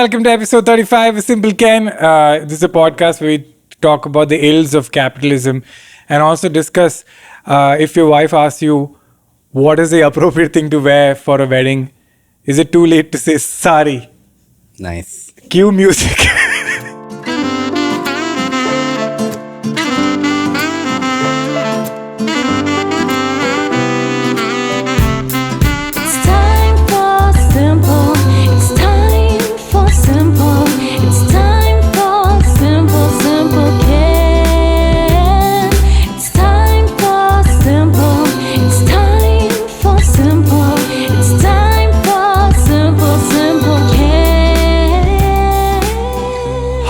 welcome to episode 35 of Simple Ken. This is a podcast where we talk about the ills of capitalism and also discuss if your wife asks you what is the appropriate thing to wear for a wedding. Is it too late to say sorry? Nice. Cue music.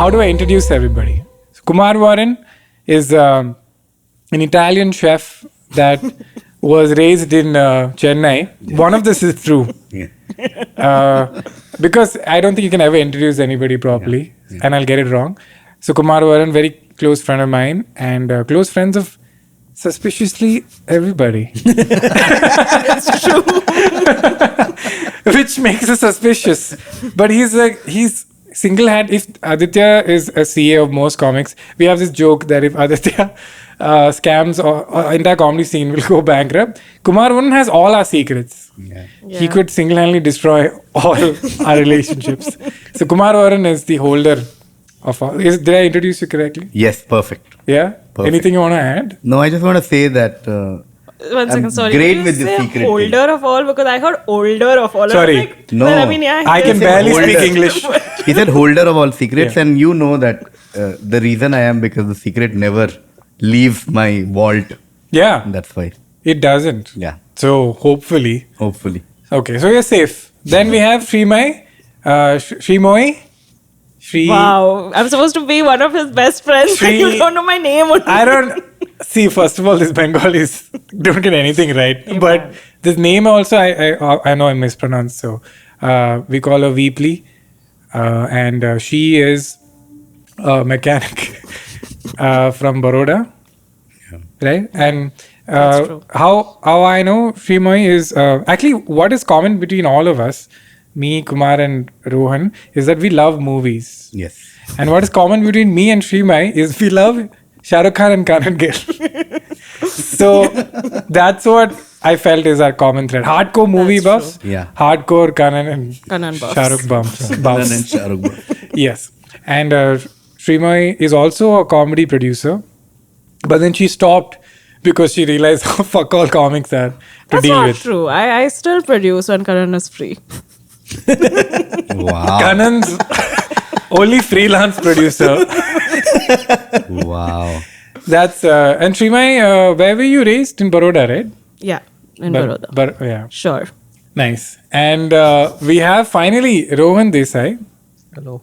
How do I introduce everybody? So Kumar Varun is an Italian chef that was raised in Chennai. Yeah. One of this is true. Yeah. Because I don't think you can ever introduce anybody properly, and I'll get it wrong. So Kumar Varun, very close friend of mine and close friends of suspiciously everybody. It's true. Which makes us suspicious. But he's single-handed. If Aditya is a CA of most comics, we have this joke that if Aditya scams or entire comedy scene will go bankrupt, Kumar Varun has all our secrets. Yeah. He could single-handedly destroy all our relationships. So Kumar Varun is the holder of all. Did I introduce you correctly? Yes, perfect. Yeah? Perfect. Anything you want to add? No, I just want to say that One second, I'm sorry. great Did with you the say secret holder of all? Because I heard older of all. Sorry. I was like, No. Well, I mean, yeah, I can barely speak English. He said holder of all secrets, and you know that the reason I am because the secret never leaves my vault. Yeah. That's why. It doesn't. Yeah. So, hopefully. Okay, so you're safe. Then we have Shreemayee. Shreemayee. Wow. I'm supposed to be one of his best friends and you don't know my name. I don't... See, first of all, these Bengalis don't get anything right. Yeah, but this name also, I know I mispronounced. So, we call her Weepli. And she is a mechanic from Baroda. Yeah. Right? And how I know Shreemayee is... actually, what is common between all of us, me, Kumar and Rohan, is that we love movies. Yes. And what is common between me and Shreemayee is we love Shah Rukh Khan and Kanan Gill. So that's what I felt is our common thread. Hardcore movie buffs. Yeah. Hardcore Kanan and buffs. Shah Rukh buffs. Kanan and Shah Rukh buffs. Yes. And Shreemayee is also a comedy producer. But then she stopped because she realized how fuck all comics are to deal with. That's not true. I still produce when Karan is free. Wow. Kanan's only freelance producer. Wow. That's and Shreemayee, where were you raised? In Baroda, right? Yeah, in Baroda. Yeah. Sure. Nice. And we have finally Rohan Desai. Hello.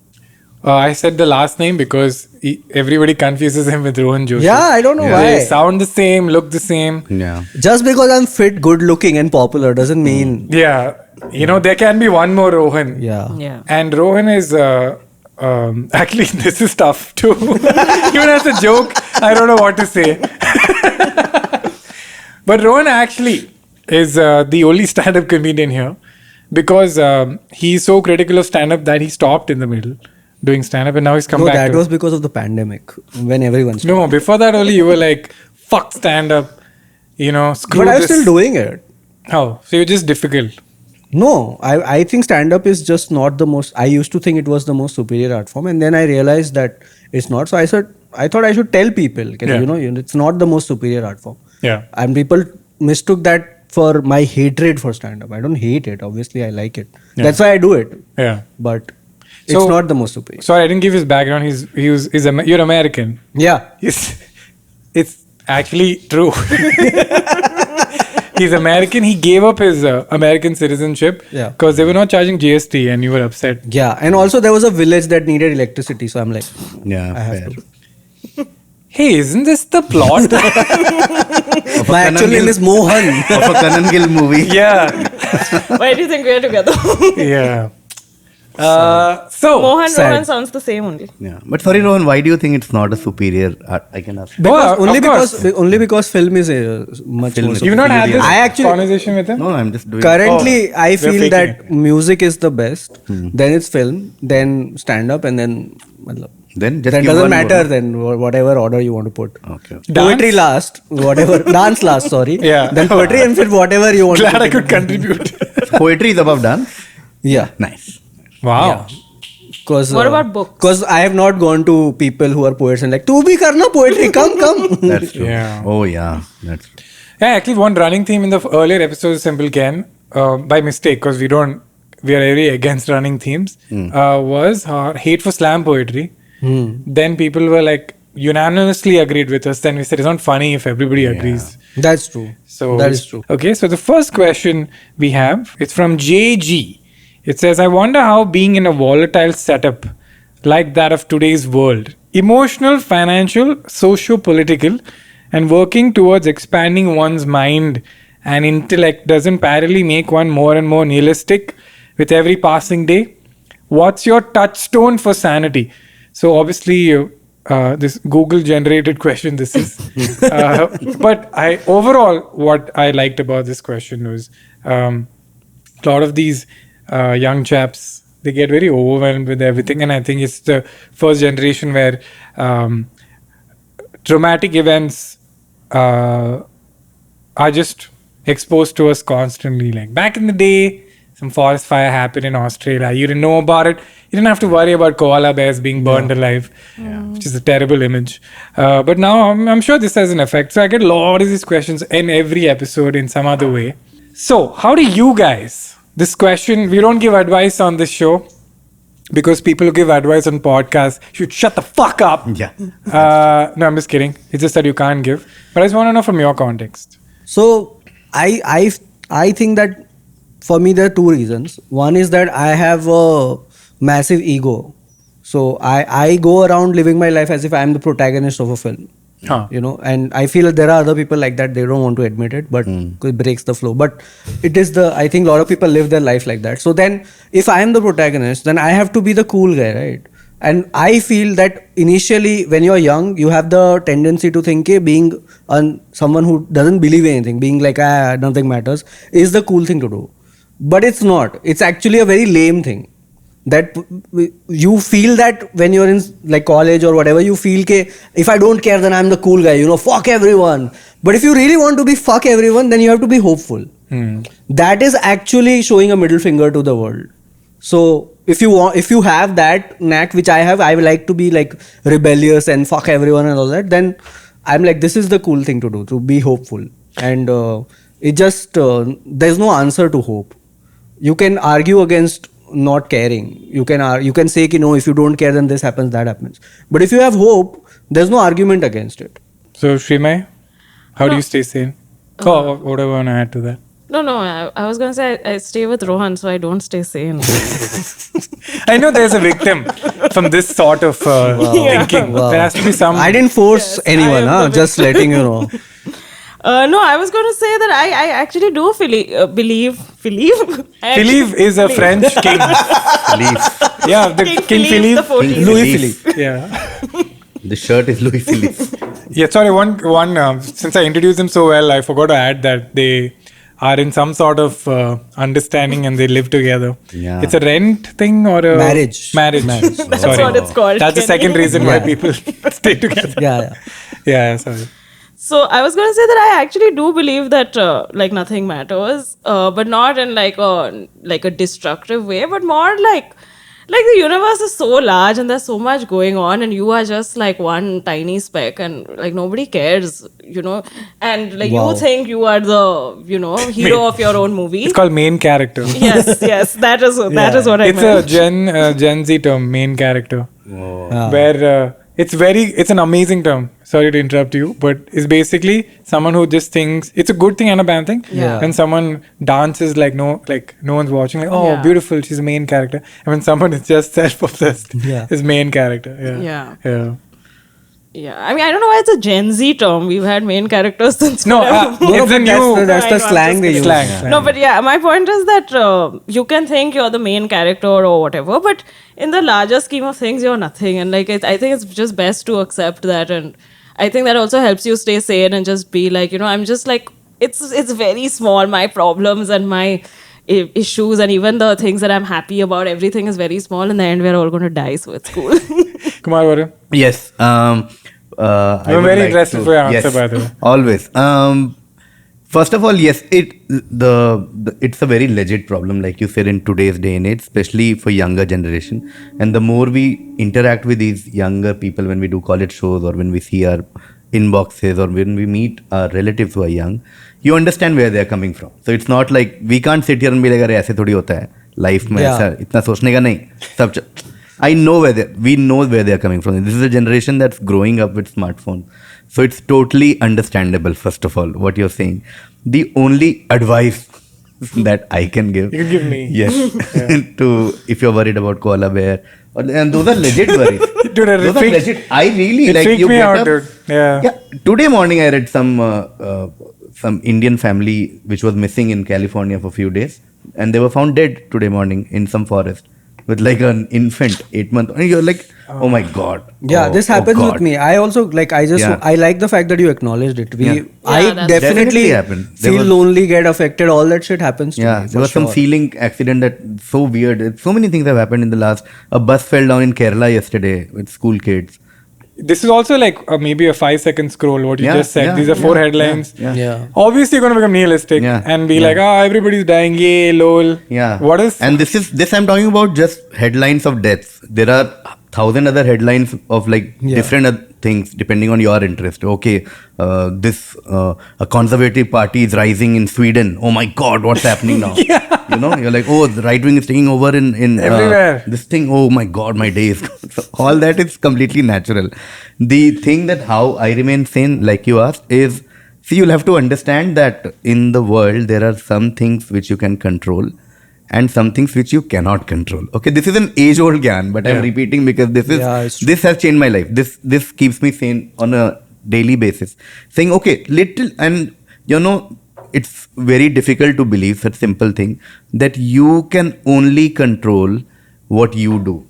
I said the last name because everybody confuses him with Rohan Joshi. Yeah, I don't know why. They sound the same, look the same. Yeah. Just because I'm fit, good looking and popular doesn't mean... Yeah. You know, there can be one more Rohan. Yeah. And Rohan is... actually, this is tough too. Even as a joke, I don't know what to say. But Rohan actually is the only stand-up comedian here because he's so critical of stand-up that he stopped in the middle doing stand-up and now he's come back. No, that was because of the pandemic when everyone's... No, before that only you were like, fuck stand-up, you know, screw But I'm this. still doing it. Oh, so you're just difficult. No, I think stand-up is just not the most... I used to think it was the most superior art form and then I realized that it's not. So I thought I should tell people, you know, it's not the most superior art form. Yeah. And people mistook that for my hatred for stand-up. I don't hate it. Obviously, I like it. Yeah. That's why I do it. Yeah. But it's not the most superior. Sorry, I didn't give his background. You're American. Yeah. It's actually true. He's American. He gave up his American citizenship because they were not charging GST and you were upset. Yeah. And also there was a village that needed electricity. So I'm like, yeah, I have to. Hey, isn't this the plot? My actual name is Mohan. Of a Kanan Gill movie. Yeah. Why do you think we're together? Yeah. So, Mohan sad. Rohan sounds the same only. Yeah. But sorry, Rohan, why do you think it's not a superior art? I can ask. Of Only because film is much Film more. is- you've not had this I actually- conversation with him? No, I'm just doing. Currently, I they're feel faking that music is the best. Then it's film. Then stand up, and then. Then just That give doesn't one matter. more. Then whatever order you want to put. Okay. Poetry last, whatever. Dance last. Sorry. Yeah. Then poetry and then whatever you want. Glad to I put could in. contribute. Poetry is above dance. Yeah. Nice. Wow. Cause, What about books? Because I have not gone to people who are poets and like, "Tu bhi karna poetry, come." That's true. Yeah. Oh yeah, that's true. Yeah, actually, one running theme in the earlier episodes of Simple Ken, by mistake, because we are very against running themes, was hate for slam poetry. Then people were like unanimously agreed with us. Then we said it's not funny if everybody agrees. That's true. So that is true. Okay, so the first question we have, it's from JG. It says, I wonder how being in a volatile setup like that of today's world, emotional, financial, socio-political, and working towards expanding one's mind and intellect doesn't parallelly make one more and more nihilistic with every passing day. What's your touchstone for sanity? So obviously, this Google generated question this is. But overall, what I liked about this question was a lot of these young chaps, they get very overwhelmed with everything, and I think it's the first generation where traumatic events are just exposed to us constantly. Like back in the day, some forest fire happened in Australia. You didn't know about it. You didn't have to worry about koala bears being burned alive, which is a terrible image. But now I'm sure this has an effect. So I get a lot of these questions in every episode in some other way. So how do you guys... This question, we don't give advice on this show because people who give advice on podcasts should shut the fuck up. Yeah. No, I'm just kidding. It's just that you can't give. But I just want to know from your context. So I think that for me there are two reasons. One is that I have a massive ego. So I go around living my life as if I am the protagonist of a film. You know, and I feel that there are other people like that. They don't want to admit it, but it breaks the flow. But it is I think a lot of people live their life like that. So then if I am the protagonist, then I have to be the cool guy, right? And I feel that initially when you're young, you have the tendency to think being someone who doesn't believe anything, being like, nothing matters, is the cool thing to do. But it's not. It's actually a very lame thing. That you feel that when you're in like college or whatever, you feel if I don't care, then I'm the cool guy, fuck everyone. But if you really want to be fuck everyone, then you have to be hopeful. That is actually showing a middle finger to the world. So if you have that knack, which I have, I would like to be like rebellious and fuck everyone and all that, then I'm like, this is the cool thing to do, to be hopeful. And it just, there's no answer to hope. You can argue against not caring. You can say no, if you don't care, then this happens, that happens. But if you have hope, there's no argument against it. So Shreemayee, how do you stay sane? What do I want to add to that? No, I was going to say I stay with Rohan, so I don't stay sane. I know there's a victim from this sort of thinking. Wow. There has to be some... I didn't force anyone, I am the just letting you know. No, I was going to say that I actually do believe. Philippe is a French king. Yeah, the King Philippe Philippe. the 14th. Louis Philippe. Yeah. The shirt is Louis Philippe. Yeah, sorry, one since I introduced them so well, I forgot to add that they are in some sort of understanding and they live together. Yeah. It's a rent thing or a... Marriage. Marriage. That's Sorry. what it's called. That's the Kenny. second reason why Yeah. people stay together. Yeah. Yeah, sorry. So I was going to say that I actually do believe that like nothing matters, but not in like a destructive way, but more like the universe is so large and there's so much going on, and you are just like one tiny speck, and like nobody cares, and like Wow. you think you are the hero of your own movie. It's called main character. Yes, that is what I It's meant. a Gen Z term, main character, where it's an amazing term. Sorry to interrupt you, but it's basically someone who just thinks it's a good thing and a bad thing. Yeah. When someone dances like no one's watching, like, oh, Yeah. beautiful, she's a main character. And when someone is just self-obsessed, Yeah. is main character. Yeah. Yeah. Yeah, I mean, I don't know why it's a Gen Z term. We've had main characters since No, forever. it's a new that's the I know, I'm slang just they use. slang. No, but yeah, my point is that you can think you're the main character or whatever, but in the larger scheme of things, you're nothing. And like, I think it's just best to accept that. And I think that also helps you stay sane and just be like, I'm just like, it's very small. My problems and my issues and even the things that I'm happy about, everything is very small. In the end, we're all going to die, so it's cool. Kumar Varun. Yes. I I'm would very like interested to- for your answer, yes, by the way. Always. First of all, yes, it's a very legit problem, like you said, in today's day and age, especially for younger generation. And the more we interact with these younger people when we do college shows or when we see our inboxes or when we meet our relatives who are young, you understand where they are coming from. So it's not like we can't sit here and be like, अरे ऐसे थोड़ी होता है life में, ऐसा इतना सोचने का नहीं सब. I know we know where they are coming from. This is a generation that's growing up with smartphones. So it's totally understandable, first of all, what you're saying. The only advice that I can give. You can give me. Yes. If you're worried about koala bear. And those are legit worries. Dude, those are legit. I really it like freaked you me get out, up. dude. Yeah. Today morning I read some Indian family which was missing in California for a few days. And they were found dead today morning in some forest. With like an infant, 8 months, and you're like, oh my god. Yeah, Oh, this happens God. with me. I also like. Yeah. I like the fact that you acknowledged it. Yeah. I Yeah, that's definitely definitely happened. There feel was- lonely, get affected. All that shit happens to Yeah, me. there was some sure. ceiling accident that so weird. So many things have happened in the last. A bus fell down in Kerala yesterday with school kids. This is also like maybe a 5-second scroll, what you Yeah, just said. yeah, These are 4 yeah, headlines. Yeah. Obviously, you're going to become nihilistic Yeah, and be yeah. like, everybody's dying, yay, lol. Yeah. What is. And this I'm talking about just headlines of deaths. There are 1,000 other headlines of like different things depending on your interest. Okay, a conservative party is rising in Sweden. Oh my God, what's happening now? You're like, oh, the right wing is taking over in Everywhere. this thing. Oh my God, my day is. So all that is completely natural. The thing that how I remain sane, like you asked, is see, you'll have to understand that in the world there are some things which you can control and some things which you cannot control. Okay, this is an age-old gyan, but I'm repeating because this has changed my life. This keeps me sane on a daily basis. Saying, okay, and it's very difficult to believe such simple thing that you can only control what you do.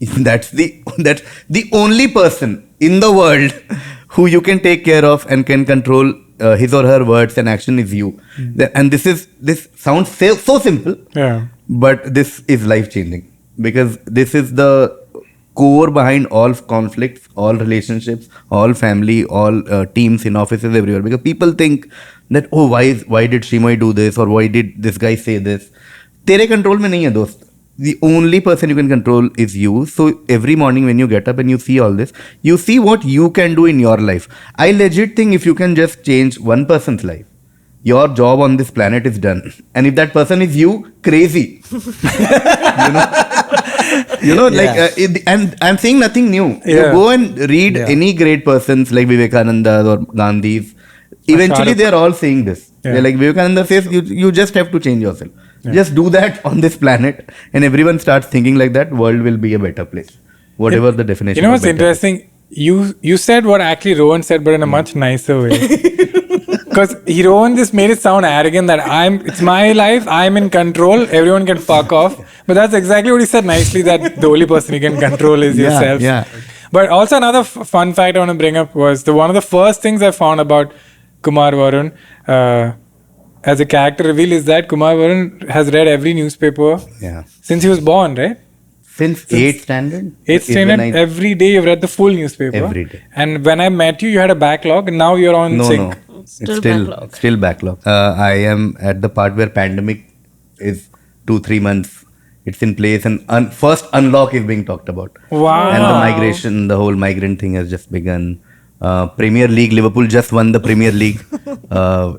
That's the only person in the world who you can take care of and can control his or her words and action is you. And this sounds so simple, but this is life changing because this is the core behind all conflicts, all relationships, all family, all teams in offices everywhere. Because people think that why did Shreemayee do this or why did this guy say this? तेरे control में नहीं है दोस्त. The only person you can control is you. So every morning when you get up and you see all this, you see what you can do in your life. I legit think if you can just change one person's life, your job on this planet is done. And if that person is you, crazy. And I'm saying nothing new. You go and read any great persons like Vivekananda or Gandhi's. Eventually they're all saying this. They're like Vivekananda says, you just have to change yourself. Just do that on this planet and everyone starts thinking like that, world will be a better place. Whatever the definition. You know what's interesting? You said what actually Rohan said, but in a much nicer way. Because Rohan just made it sound arrogant that it's my life, I'm in control, everyone can fuck off. But that's exactly what he said nicely, that the only person you can control is yourself. Yeah. But also another fun fact I want to bring up was one of the first things I found about Kumar Varun as a character reveal is that Kumar Varun has read every newspaper since he was born, right? Since 8th standard? 8th standard, every day you've read the full newspaper. Every day. And when I met you, you had a backlog and now you're on sync. No. It's still backlog. I am at the part where pandemic is 2-3 months. It's in place and first unlock is being talked about. Wow. And the migration, the whole migrant thing has just begun. Premier League, Liverpool just won the Premier League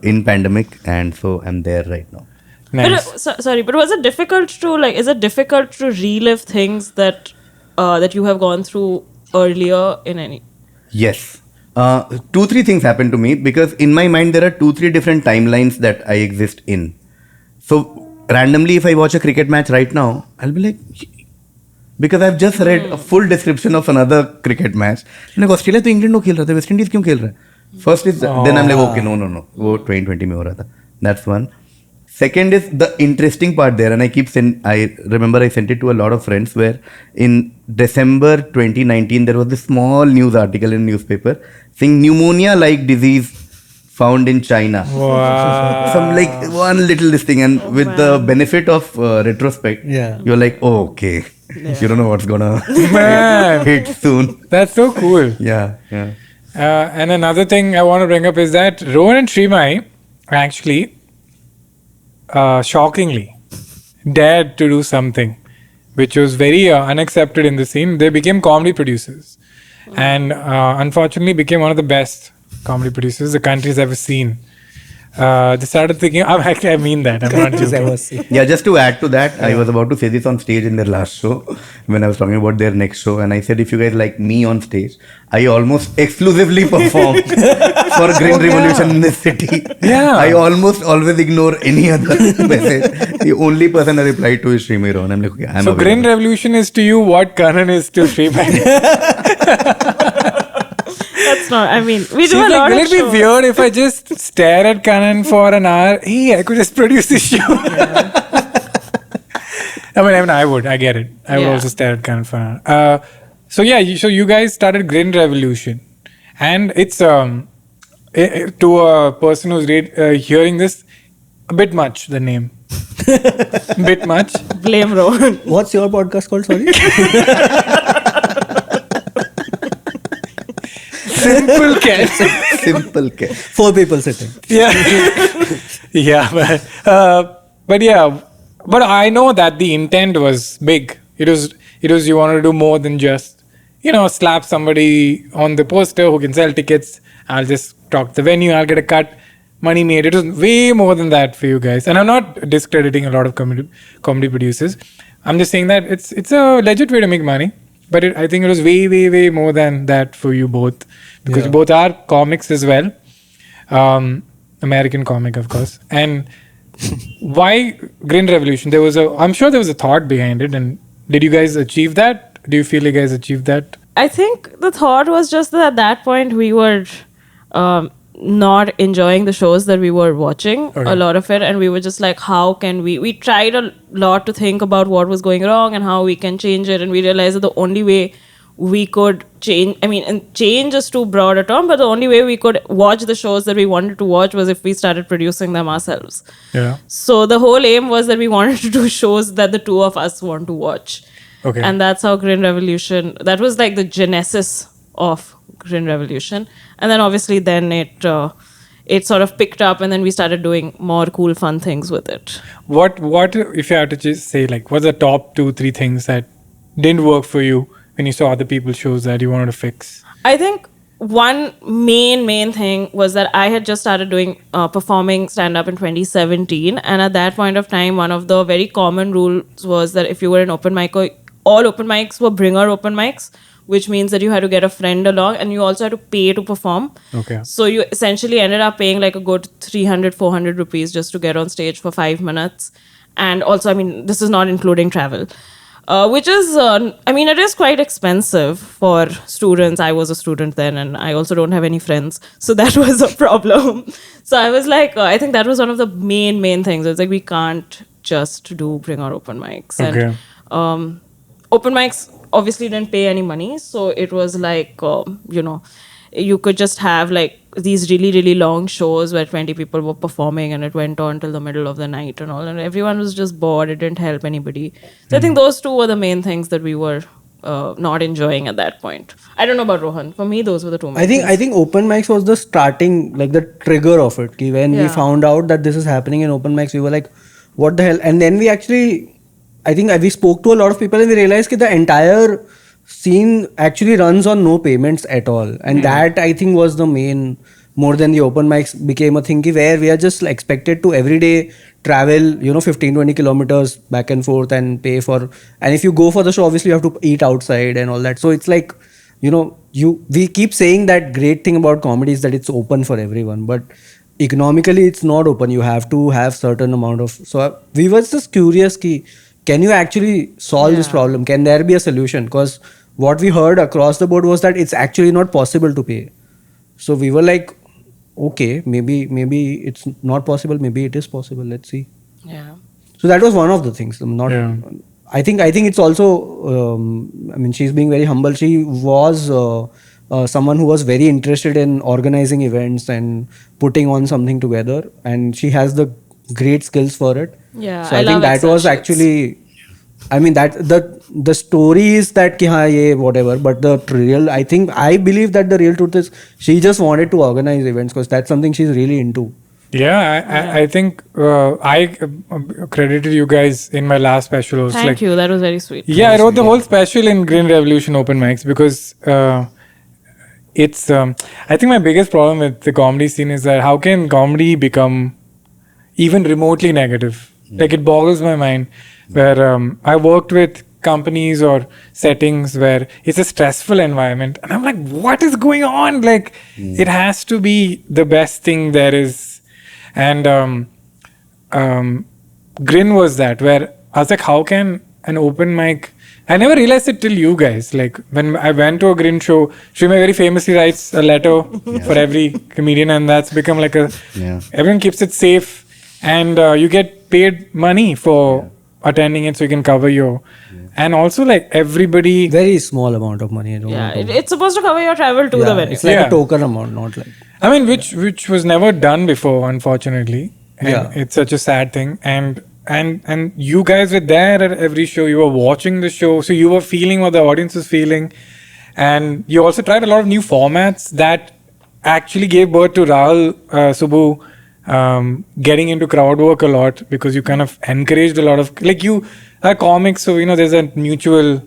in pandemic, and so I'm there right now. Nice. But was it difficult to is it difficult to relive things that you have gone through earlier in any? Yes. 2-3 things happened to me because in my mind there are 2-3 different timelines that I exist in. So randomly if I watch a cricket match right now, I'll be like, because I've just read a full description of another cricket match. And like, Australia तो England को खेल रहा था, West Indies क्यों खेल रहा है? First is then I'm like, okay, no, वो 2020 में हो रहा था. That's one. Second is the interesting part there, and I remember I sent it to a lot of friends, where in December 2019 there was this small news article in a newspaper saying pneumonia-like disease found in China. Wow. Some like one little this thing, and with the benefit of retrospect, you're like, oh, okay, you don't know what's gonna Man. hit soon. That's so cool. Yeah. And another thing I want to bring up is that Rohan and Shreemayee actually, shockingly, dared to do something which was very unaccepted in the scene. They became comedy producers, and unfortunately became one of the best comedy producers the country's ever seen. They started thinking, I mean that, I'm not joking. Yeah, just to add to that, I was about to say this on stage in their last show when I was talking about their next show, and I said, if you guys like me on stage, I almost exclusively perform for Green Revolution in this city. Yeah. I almost always ignore any other message. The only person I reply to is Shreemayee Rohan. I'm like, okay, I'm So available. Green Revolution is to you what Gaana is to Shreemayee. That's not. I mean, we She's do a like, lot will of it be shows. weird if I just stare at Gaana for an hour? Hey, I could just produce this show. I mean, I would. I get it. I would Yeah. also stare at Gaana for an hour. So you guys started Green Revolution, and it's to a person who's hearing this, a bit much, the name. Bit much. Blame Rohan. What's your podcast called? Sorry. Simple cat. Simple case. 4 people sitting. Yeah. But I know that the intent was big. It was you wanted to do more than just, slap somebody on the poster who can sell tickets. I'll just talk the venue, I'll get a cut, money made. It was way more than that for you guys. And I'm not discrediting a lot of comedy producers. I'm just saying that it's a legit way to make money. But I think it was way, way, way more than that for you both. Because you both are comics as well. American comic, of course. And why Green Revolution? I'm sure there was a thought behind it. And did you guys achieve that? Do you feel you guys achieved that? I think the thought was just that at that point we were not enjoying the shows that we were watching, a lot of it, and we were just like, how can we tried a lot to think about what was going wrong and how we can change it, and we realized that the only way we could change, and change is too broad a term, but the only way we could watch the shows that we wanted to watch was if we started producing them ourselves. Yeah. So the whole aim was that we wanted to do shows that the two of us want to watch. Okay. And that's how Green Revolution, that was like the genesis of Green Revolution. And then obviously then it sort of picked up, and then we started doing more cool, fun things with it. What if you had to just say, like, what's the top 2-3 things that didn't work for you when you saw other people's shows that you wanted to fix? I think one main thing was that I had just started doing performing stand-up in 2017. And at that point of time, one of the very common rules was that if you were an open micer, all open mics were bringer open mics, which means that you had to get a friend along, and you also had to pay to perform. Okay. So you essentially ended up paying like a good 300-400 rupees just to get on stage for 5 minutes. And also, this is not including travel, which is, it is quite expensive for students. I was a student then, and I also don't have any friends. So that was a problem. So I was like, I think that was one of the main things. It's like, we can't just do bringer open mics. Okay. And open mics obviously didn't pay any money, so it was like you could just have like these really long shows where 20 people were performing, and it went on till the middle of the night and all, and everyone was just bored. It didn't help anybody. So I think those two were the main things that we were not enjoying at that point. I don't know about Rohan. For me, those were the two main things. I think open mics was the starting, like the trigger of it. Ki when we found out that this is happening in open mics, we were like, what the hell? And then we spoke to a lot of people, and we realized that the entire scene actually runs on no payments at all. And that, I think, was the main, more than the open mics became a thing where we are just expected to every day travel, 15-20 kilometers back and forth and pay for, and if you go for the show, obviously you have to eat outside and all that. So it's like, we keep saying that great thing about comedy is that it's open for everyone, but economically it's not open. You have to have certain amount of, so we were just curious ki can you actually solve this problem? Can there be a solution? Because what we heard across the board was that it's actually not possible to pay. So we were like, okay, maybe it's not possible, maybe it is possible. Let's see. Yeah. So that was one of the things. I think it's also. I mean, she's being very humble. She was someone who was very interested in organizing events and putting on something together, and she has the great skills for it. Yeah, So I I think love that Excel was sheets. actually. I mean that the story is that ki haan, ye whatever, but the real, I believe that the real truth is she just wanted to organize events because that's something she's really into. Yeah, I think I credited you guys in my last special. Also, Thank you. That was very sweet. Yeah, I wrote the whole special in Green Revolution open mics because it's. I think my biggest problem with the comedy scene is that how can comedy become even remotely negative? Like it boggles my mind. Where I worked with companies or settings where it's a stressful environment, and I'm like, what is going on? Like, it has to be the best thing there is. And Grin was that, where I was like, how can an open mic? I never realized it till you guys. Like when I went to a Grin show, Shreemayee very famously writes a letter for every comedian, and that's become like a. Everyone keeps it safe, and you get paid money for attending it, so you can cover your. And also, like everybody. Very small amount of money. I don't Yeah, want to- it's supposed to cover your travel to the venue. It's like a token amount, not like. I mean, which was never done before, unfortunately. And it's such a sad thing. And you guys were there at every show. You were watching the show, so you were feeling what the audience was feeling. And you also tried a lot of new formats that actually gave birth to Rahul Subbu getting into crowd work a lot, because you kind of encouraged a lot of, like, you are comics, so there's a mutual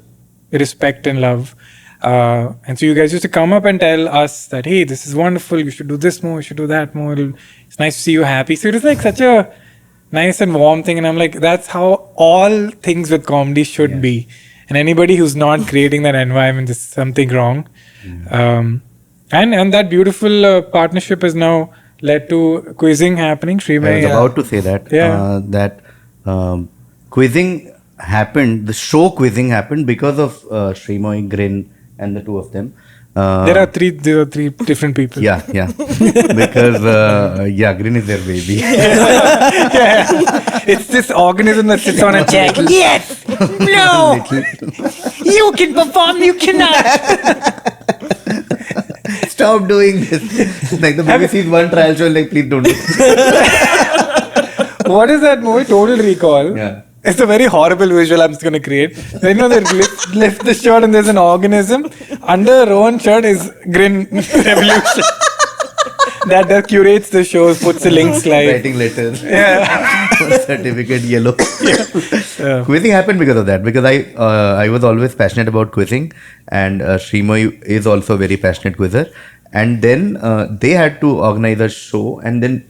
respect and love. And so you guys used to come up and tell us that, hey, this is wonderful, you should do this more, you should do that more, it's nice to see you happy. So it was like such a nice and warm thing, and I'm like, that's how all things with comedy should be. And anybody who's not creating that environment, is something wrong. And that beautiful partnership has now led to quizzing happening. Shreemayee, I was about to say that. Quizzing happened, the show quizzing happened because of Shreemayee, Grin, and the two of them. there are three different people. Yeah. Because, Grin is their baby. It's this organism that sits on a chair. Yes! No! You can perform, you cannot! Stop doing this. Like the baby sees one trial show, like, please don't do it. What is that movie? Total Recall. Yeah. It's a very horrible visual I'm just going to create. They lift the shirt and there's an organism. Under Rohan's shirt is Grin Revolution. that curates the shows, puts the links like. Writing letters. Yeah. Certificate yellow. Quizzing happened because of that. Because I was always passionate about quizzing, and Shreemayee is also a very passionate quizzer. And then they had to organize a show, and then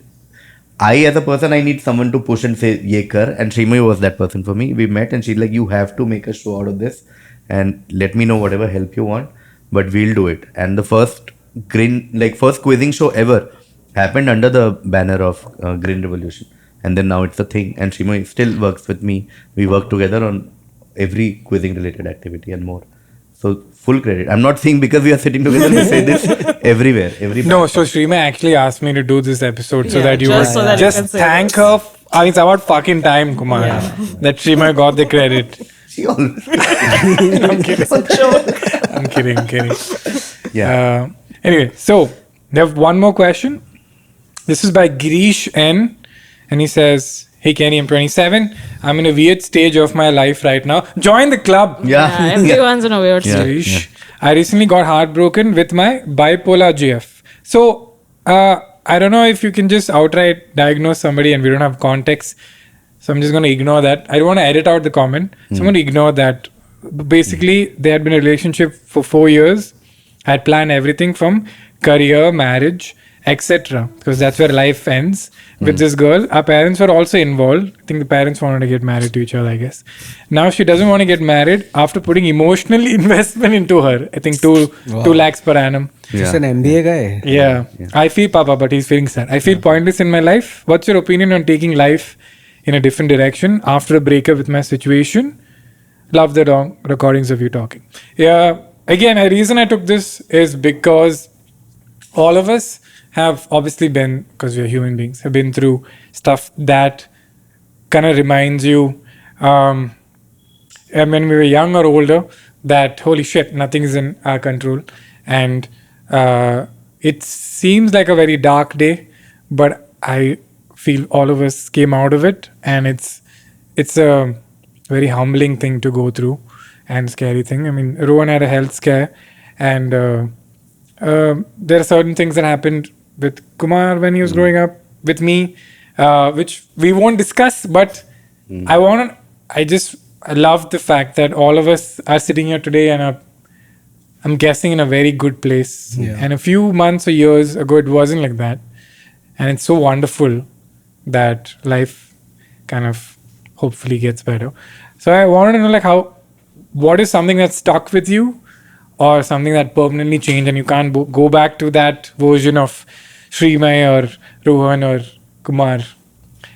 I, as a person, I need someone to push and say, ye kar. And Shreemayee was that person for me. We met and she's like, you have to make a show out of this and let me know whatever help you want, but we'll do it. And the first quizzing show ever happened under the banner of Green Revolution. And then now it's a thing. And Shreemayee still works with me. We work together on every quizzing related activity and more. So full credit. I'm not saying because we are sitting together, we say this everywhere. No, so Shreemayee actually asked me to do this episode so Yeah, that you just would so that you just can say thank this. her. It's about fucking time, Kumar, that Shreemayee got the credit. She always. I'm kidding. Yeah. Anyway, so we have one more question. This is by Girish N. And he says, hey Kenny, I'm 27. I'm in a weird stage of my life right now. Join the club. Yeah. Everyone's in a weird Yeah. state. Girish. I recently got heartbroken with my bipolar GF. So, I don't know if you can just outright diagnose somebody and we don't have context. So I'm just going to ignore that. I don't want to edit out the comment. So I'm going to ignore that. Basically, they had been in a relationship for 4 years. I had planned everything from career, marriage, etc. Because that's where life ends with this girl. Our parents were also involved. I think the parents wanted to get married to each other, I guess. Now she doesn't want to get married after putting emotional investment into her. I think 2 lakhs per annum. Just an MBA guy. Yeah. I feel, Papa, but he's feeling sad. I feel pointless in my life. What's your opinion on taking life in a different direction after a breakup with my situation. Love the recordings of you talking. Yeah. Again, a reason I took this is because all of us have obviously been, because we are human beings, have been through stuff that kind of reminds you, and when we were young or older, that holy shit, nothing is in our control. And it seems like a very dark day, but I feel all of us came out of it, and it's a very humbling thing to go through and scary thing. I mean, Rohan had a health scare, and there are certain things that happened with Kumar when he was growing up, with me, which we won't discuss, but I love the fact that all of us are sitting here today and are, I'm guessing, in a very good place. Yeah. And a few months or years ago, it wasn't like that. And it's so wonderful that life kind of hopefully gets better. So I wanted to know, like, what is something that stuck with you, or something that permanently changed and you can't go back to that version of Shreemayee or Rohan or Kumar?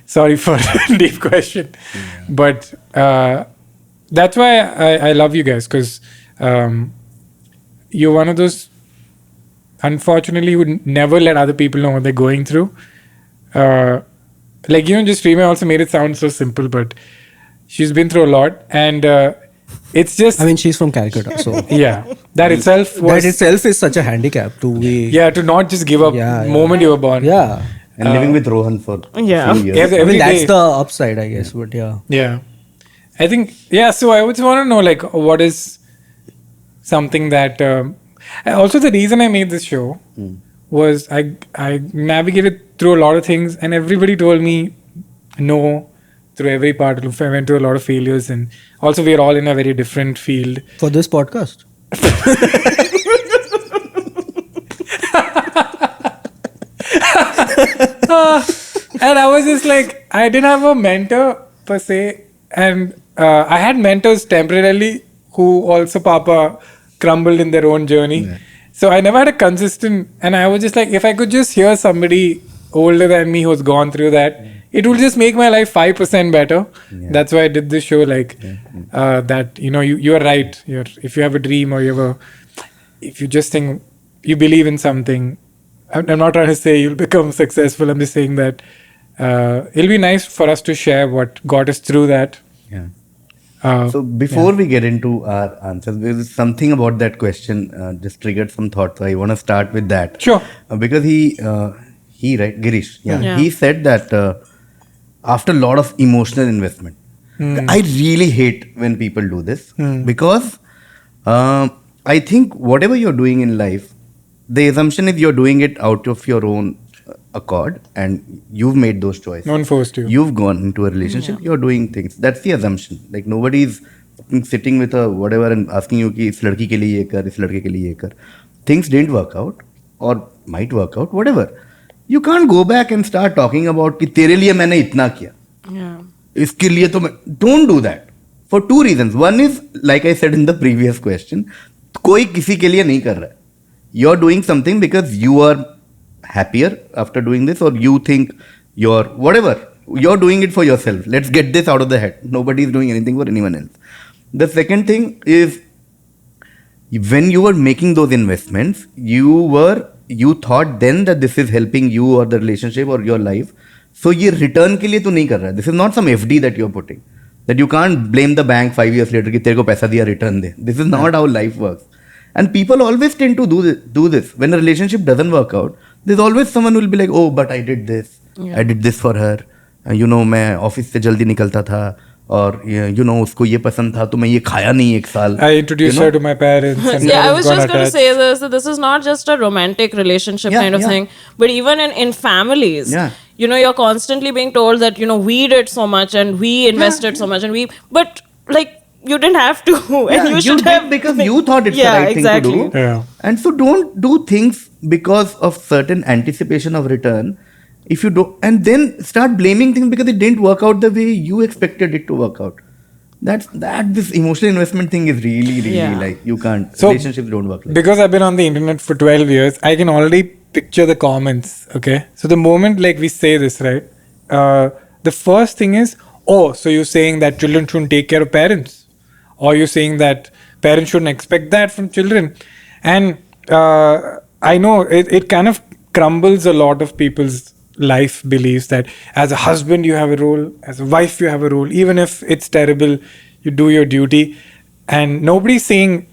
Sorry for the deep question. Yeah. But that's why I love you guys, because you're one of those, unfortunately, who would never let other people know what they're going through. Like, just Shreemayee also made it sound so simple, but she's been through a lot, and it's just... I mean, she's from Calcutta, so... Yeah. That itself is such a handicap to be... Yeah, to not just give up moment you were born. Yeah. And living with Rohan for few years. Every that's day. the upside, I guess, but yeah. Yeah. I think, so I would want to know, like, what is something that... also, the reason I made this show was I navigated through a lot of things, and everybody told me no through every part. I went through a lot of failures, and also we are all in a very different field. For this podcast. And I was just like, I didn't have a mentor per se, and I had mentors temporarily who also crumbled in their own journey. Yeah. So I never had a consistent, and I was just like, if I could just hear somebody older than me who's gone through that, it will just make my life 5% better. Yeah. That's why I did this show, like that, you are right. If you have a dream, or if you just think you believe in something, I'm not trying to say you'll become successful. I'm just saying that it'll be nice for us to share what got us through that. Yeah. So before we get into our answers, there is something about that question just triggered some thought. So I want to start with that. Sure. Because he right, Girish, he said that after a lot of emotional investment, I really hate when people do this because I think whatever you're doing in life, the assumption is you're doing it out of your own accord, and you've made those choices. No one forced you. You've gone into a relationship, you're doing things. That's the assumption. Like, nobody's sitting with a whatever and asking you ki is ladki ke liye ye kar, is ladke ke liye ye kar. Things didn't work out, or might work out, whatever. You can't go back and start talking about कि तेरे लिए मैंने इतना किया. Yeah. इसके लिए तो मैं... Don't do that. For two reasons. One is, like I said in the previous question, कोई किसी के लिए नहीं कर रहा है. You're doing something because you are happier after doing this, or you think you're whatever. You're doing it for yourself. Let's get this out of the head. Nobody is doing anything for anyone else. The second thing is, when you were making those investments, you thought then that this is helping you or the relationship or your life. So ये return के लिए तो नहीं कर रहा है. This is not some FD that you're putting. That you can't blame the bank 5 years later कि तेरे को पैसा दिया return they. This is not how life works. And people always tend to do this. When a relationship doesn't work out, there's always someone who will be like, oh, but I did this. Yeah. I did this for her. मैं office से जल्दी निकलता था, और उसको ये पसंद था तो मैं ये खाया नहीं एक साल. I introduced her to my parents. And I was just going to say this. That this is not just a romantic relationship kind of thing, but even in families. Yeah. You're constantly being told that, we did so much and we invested so much but like, you didn't have to, and you should have, because you thought it's the right thing to do. Yeah. And so don't do things because of certain anticipation of return. If you don't, and then start blaming things because it didn't work out the way you expected it to work out. This emotional investment thing is really like, you can't. So, relationships don't work like because I've been on the internet for 12 years, I can already picture the comments. Okay, so the moment like we say this, right, the first thing is, oh, so you're saying that children shouldn't take care of parents, or you're saying that parents shouldn't expect that from children. And I know it kind of crumbles a lot of people's life beliefs that as a husband you have a role, as a wife you have a role, even if it's terrible, you do your duty. And nobody's saying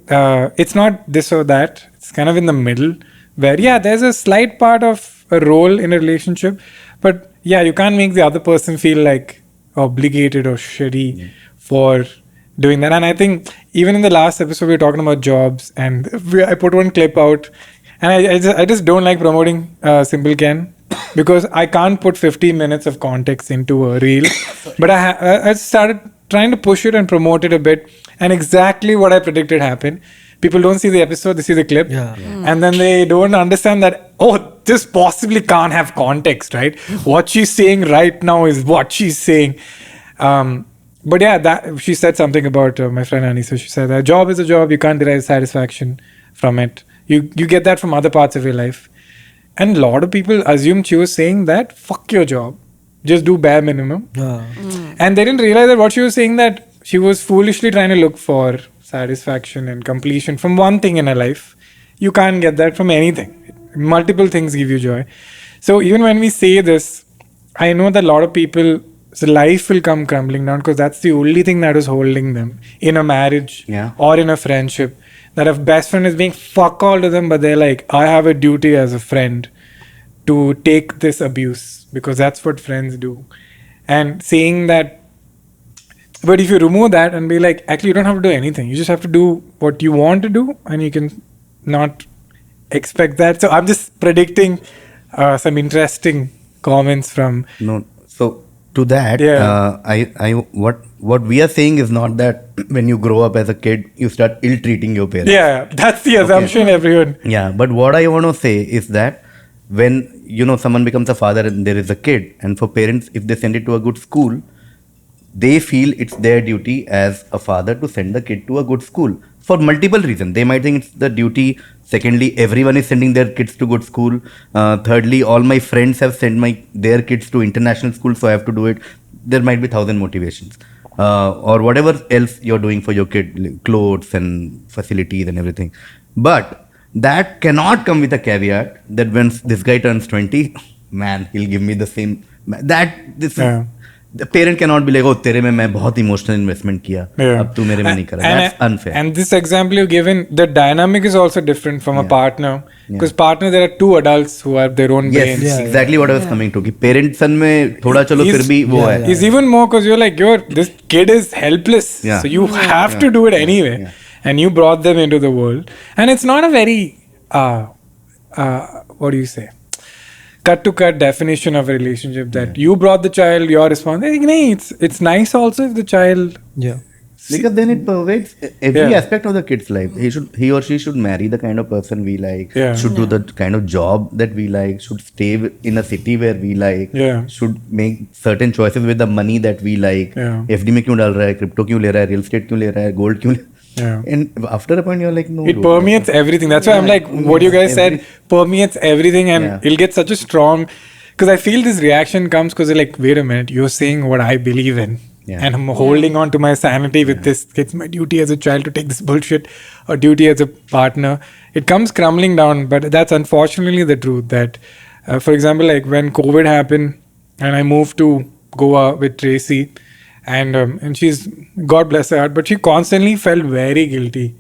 it's not this or that. It's kind of in the middle where, yeah, there's a slight part of a role in a relationship, but yeah, you can't make the other person feel like obligated or shitty for doing that. And I think even in the last episode we were talking about jobs, and I put one clip out, and I just don't like promoting Simple Ken because I can't put 15 minutes of context into a reel. But I started trying to push it and promote it a bit, and exactly what I predicted happened. People don't see the episode, they see the clip, and then they don't understand that, oh, this possibly can't have context, right? What she's saying right now is what she's saying. But yeah, that she said something about my friend Annie. So she said, a job is a job, you can't derive satisfaction from it. You get that from other parts of your life. And a lot of people assumed she was saying that, fuck your job, just do bare minimum. And they didn't realize that what she was saying, that she was foolishly trying to look for satisfaction and completion from one thing in her life. You can't get that from anything. Multiple things give you joy. So even when we say this, I know that a lot of people, so life will come crumbling down because that's the only thing that is holding them in a marriage or in a friendship. That a best friend is being fuck all to them, but they're like, I have a duty as a friend to take this abuse because that's what friends do. And saying that, but if you remove that and be like, actually, you don't have to do anything. You just have to do what you want to do, and you can not expect that. So I'm just predicting some interesting comments from. No, so to that, what we are saying is not that when you grow up as a kid, you start ill-treating your parents. Yeah, that's the assumption, everyone. Yeah, but what I want to say is that when, someone becomes a father and there is a kid, and for parents, if they send it to a good school, they feel it's their duty as a father to send the kid to a good school for multiple reasons. They might think it's the duty. Secondly, everyone is sending their kids to good school. Thirdly, all my friends have sent their kids to international school, so I have to do it. There might be 1,000 motivations. Or whatever else you're doing for your kid, clothes and facilities and everything. But that cannot come with a caveat that when this guy turns 20, man, he'll give me the same. The parent cannot be like, oh, तेरे में मैं बहुत emotional investment किया, अब तू मेरे में नहीं कर रहा. That's unfair. And this example you've given, the dynamic is also different from a partner. Because partner, there are two adults who have their own brains. Yes, exactly what I was coming to. कि parents सन में थोड़ा चलो फिर भी वो है. It's even more because you're like, this kid is helpless. So you have to do it anyway. And you brought them into the world. And it's not a very, what do you say? Cut-to-cut definition of a relationship that you brought the child, your responsibility. It's nice also if the child... Because then it pervades every aspect of the kid's life. He or she should marry the kind of person we like, should do the kind of job that we like, should stay in a city where we like, should make certain choices with the money that we like. FD में क्यों डाल रहा है, crypto क्यों ले रहा है, real estate क्यों ले रहा है, gold क्यों ले. And after a point you're like, no. It permeates everything. That's why I'm like, what you guys said permeates everything, and it'll get such a strong... Because I feel this reaction comes because you're like, wait a minute, you're saying what I believe in. And I'm holding on to my sanity with this. It's my duty as a child to take this bullshit, or duty as a partner. It comes crumbling down, but that's unfortunately the truth. That, for example, like when COVID happened and I moved to Goa with Tracy, and she's, God bless her heart, but she constantly felt very guilty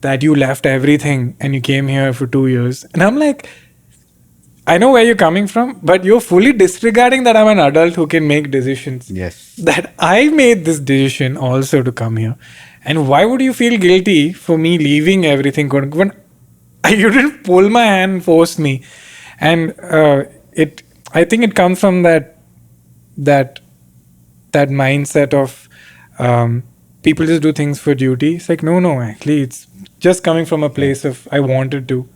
that you left everything and you came here for 2 years. And I'm like, I know where you're coming from, but you're fully disregarding that I'm an adult who can make decisions. Yes. That I made this decision also to come here. And why would you feel guilty for me leaving everything? When you didn't pull my hand and force me. And I think it comes from that mindset of people just do things for duty. It's like, no, actually, it's just coming from a place of I wanted to.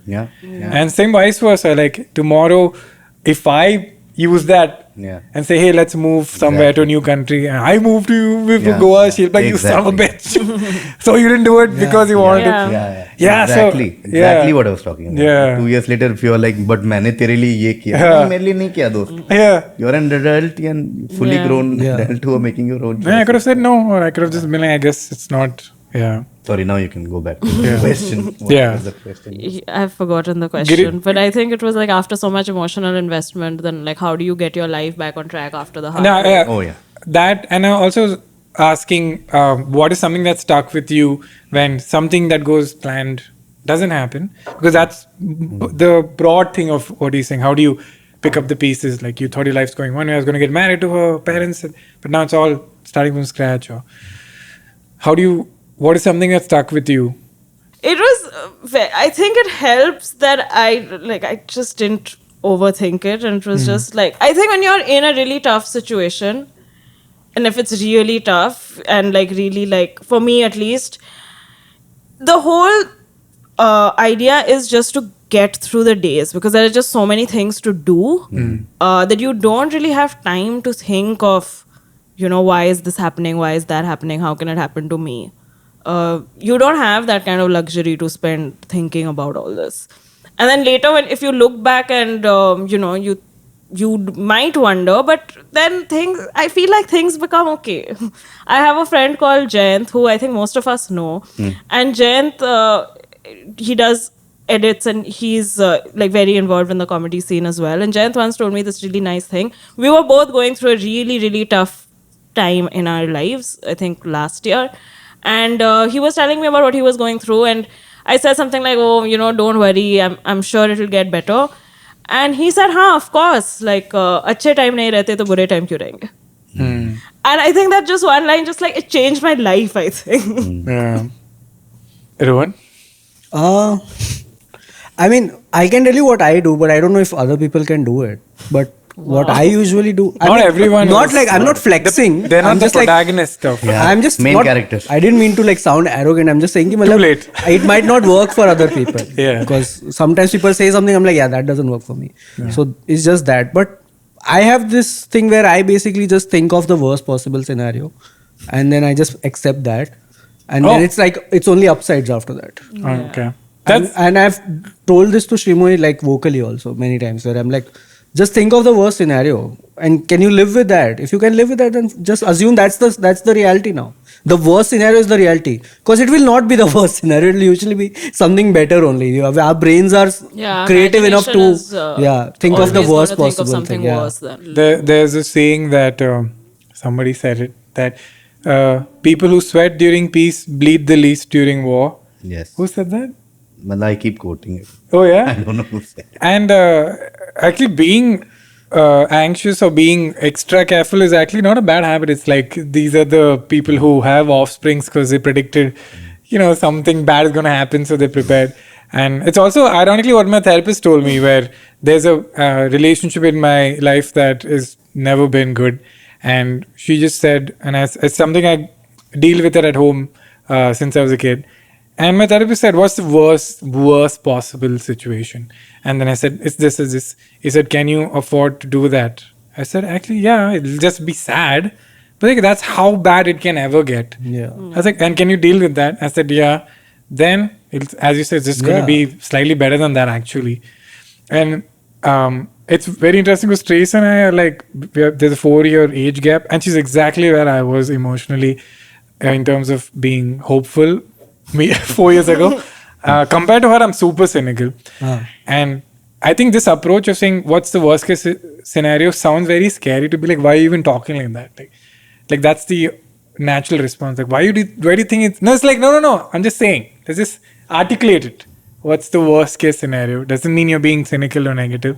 And same vice versa. Like tomorrow, if I use that Yeah. and say, hey, let's move somewhere to a new country. And I moved to Yeah. Goa. Yeah. She'll be like, you son of a Exactly. bitch. So you didn't do it because you wanted Yeah. to. Yeah, so- exactly what I was talking about. Yeah. 2 years later, if you're like, but मैंने तेरे लिए ये किया, Yeah. नहीं, मेरे लिए नहीं किया दोस्त. Yeah. You're an adult and fully Yeah. grown Yeah. adult who are making your own Yeah, I choices. could have said no, or I could have just been like, I guess it's not. Yeah. Sorry, now you can go back to the question. What Yeah. was the question? I've forgotten the question, but I think it was like after so much emotional investment, then like how do you get your life back on track after the No, heartbreak? Oh yeah. That, and I also was asking, what is something that stuck with you when something that goes planned doesn't happen? Because that's the broad thing of what he's saying. How do you pick up the pieces? Like you thought your life's going one way, I was going to get married to her parents, but now it's all starting from scratch. Or how do you? What is something that stuck with you? It was I think it helps that I just didn't overthink it, and it was just like, I think when you're in a really tough situation, and if it's really tough and like really like, for me at least, the whole idea is just to get through the days, because there are just so many things to do that you don't really have time to think of, you know, why is this happening, why is that happening, how can it happen to me. You don't have that kind of luxury to spend thinking about all this. And then later, if you look back and you know, you might wonder, but then I feel like things become okay. I have a friend called Jayant, who I think most of us know, and Jayant, he does edits and he's like very involved in the comedy scene as well. And Jayant once told me this really nice thing. We were both going through a really, really tough time in our lives, I think last year. And he was telling me about what he was going through, and I said something like, oh, you know, don't worry, I'm sure it'll get better. And he said, of course, like, अच्छे time nahi rehte to bure time kyun rahenge? And I think that just one line, just like, it changed my life, I think. Yeah. Rohan? I mean, I can tell you what I do, but I don't know if other people can do it. But what I usually do, Not everyone Not is- like I'm not flexing. They're not I'm the just like, protagonist of Yeah. I'm just Main not, characters. I didn't mean to like sound arrogant. I'm just saying, ki, matlab, late. it might not work for other people. Yeah. Because sometimes people say something, I'm like, yeah, that doesn't work for me. So it's just that. But I have this thing where I basically just think of the worst possible scenario, and then I just accept that, and then Oh. it's like it's only upsides after that. Okay. And I've told this to Shreemayee like vocally also many times, where I'm like, just think of the worst scenario and can you live with that? If you can live with that, then just assume that's the reality now. The worst scenario is the reality, because it will not be the worst scenario. It will usually be something better only. Our brains are creative enough to imagination is, think of the always worst gonna think of possible something thing. Yeah. worse than. There's a saying that somebody said it, that people who sweat during peace bleed the least during war. Yes. Who said that? Well, I keep quoting it. Oh I yeah. don't know who said it. And actually being anxious or being extra careful is actually not a bad habit. It's like these are the people who have offsprings because they predicted, you know, something bad is going to happen, so they prepared. And it's also ironically what my therapist told me, where there's a relationship in my life that has never been good, and she just said, and as something I deal with it at home since I was a kid. And my therapist said, what's the worst possible situation? And then I said, it's this. He said, can you afford to do that? I said, actually, yeah, it'll just be sad. But like, that's how bad it can ever get. Yeah. I was like, and can you deal with that? I said, yeah. Then, as you said, it's just going to be slightly better than that, actually. And it's very interesting because Trace and I are like, there's a 4-year age gap. And she's exactly where I was emotionally in terms of being hopeful. Me 4 years ago, compared to her, I'm super cynical. And I think this approach of saying what's the worst case scenario sounds very scary to be like, why are you even talking like that? Like that's the natural response. Like, why do you think it's... No, it's like, no. I'm just saying. Let's just articulate it. What's the worst case scenario? Doesn't mean you're being cynical or negative.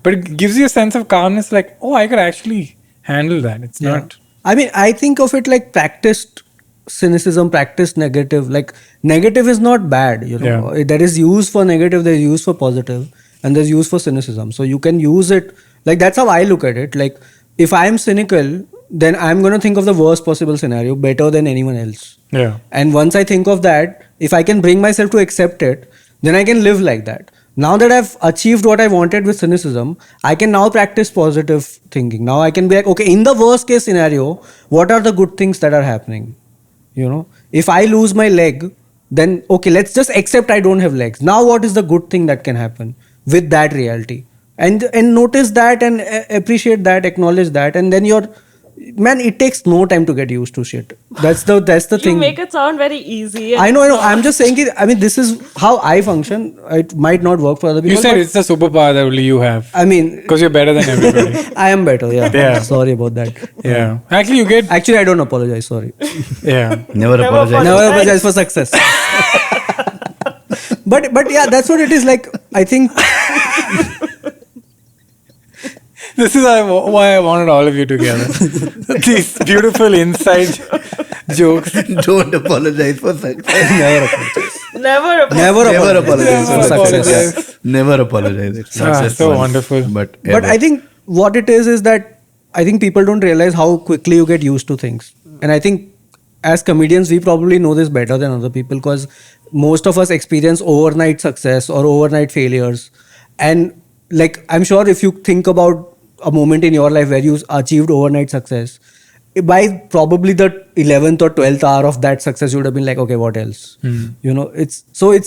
But it gives you a sense of calmness, like, oh, I could actually handle that. It's not... I mean, I think of it like practiced cynicism, practiced negative. Like negative is not bad, you know. There is use for negative, there is use for positive, and there's use for cynicism. So you can use it, like that's how I look at it. Like if I'm cynical, then I'm going to think of the worst possible scenario better than anyone else. Yeah. And once I think of that, if I can bring myself to accept it, then I can live like that. Now that I've achieved what I wanted with cynicism, I can now practice positive thinking. Now I can be like, okay, in the worst case scenario, what are the good things that are happening? You know, if I lose my leg, then okay, let's just accept I don't have legs. Now what is the good thing that can happen with that reality? And notice that and appreciate that, acknowledge that, and then you're, man, it takes no time to get used to shit. That's the You thing. make it sound very easy. and I know. it's I'm not. just saying it. I mean, this is how I function. It might not work for other people. You said but it's a superpower that only you have. I mean, Because you're better than everybody. I am better. Yeah. Yeah. Sorry about that. Yeah. Actually, you get. Actually, I don't apologize. Sorry. Yeah. Never apologize. Never apologize for success. but yeah, that's what it is. Like, I think. This is why I wanted all of you together. These beautiful inside jokes. Don't apologize for success. Never apologize. Never. Never apologize for Never success. apologize. Yeah. Never apologize. It's not Ah, just so once, wonderful. But But ever. I think what it is that I think people don't realize how quickly you get used to things. And I think as comedians, we probably know this better than other people because most of us experience overnight success or overnight failures. And like, I'm sure if you think about a moment in your life where you achieved overnight success, by probably the 11th or 12th hour of that success, you would have been like, okay, what else? You know, it's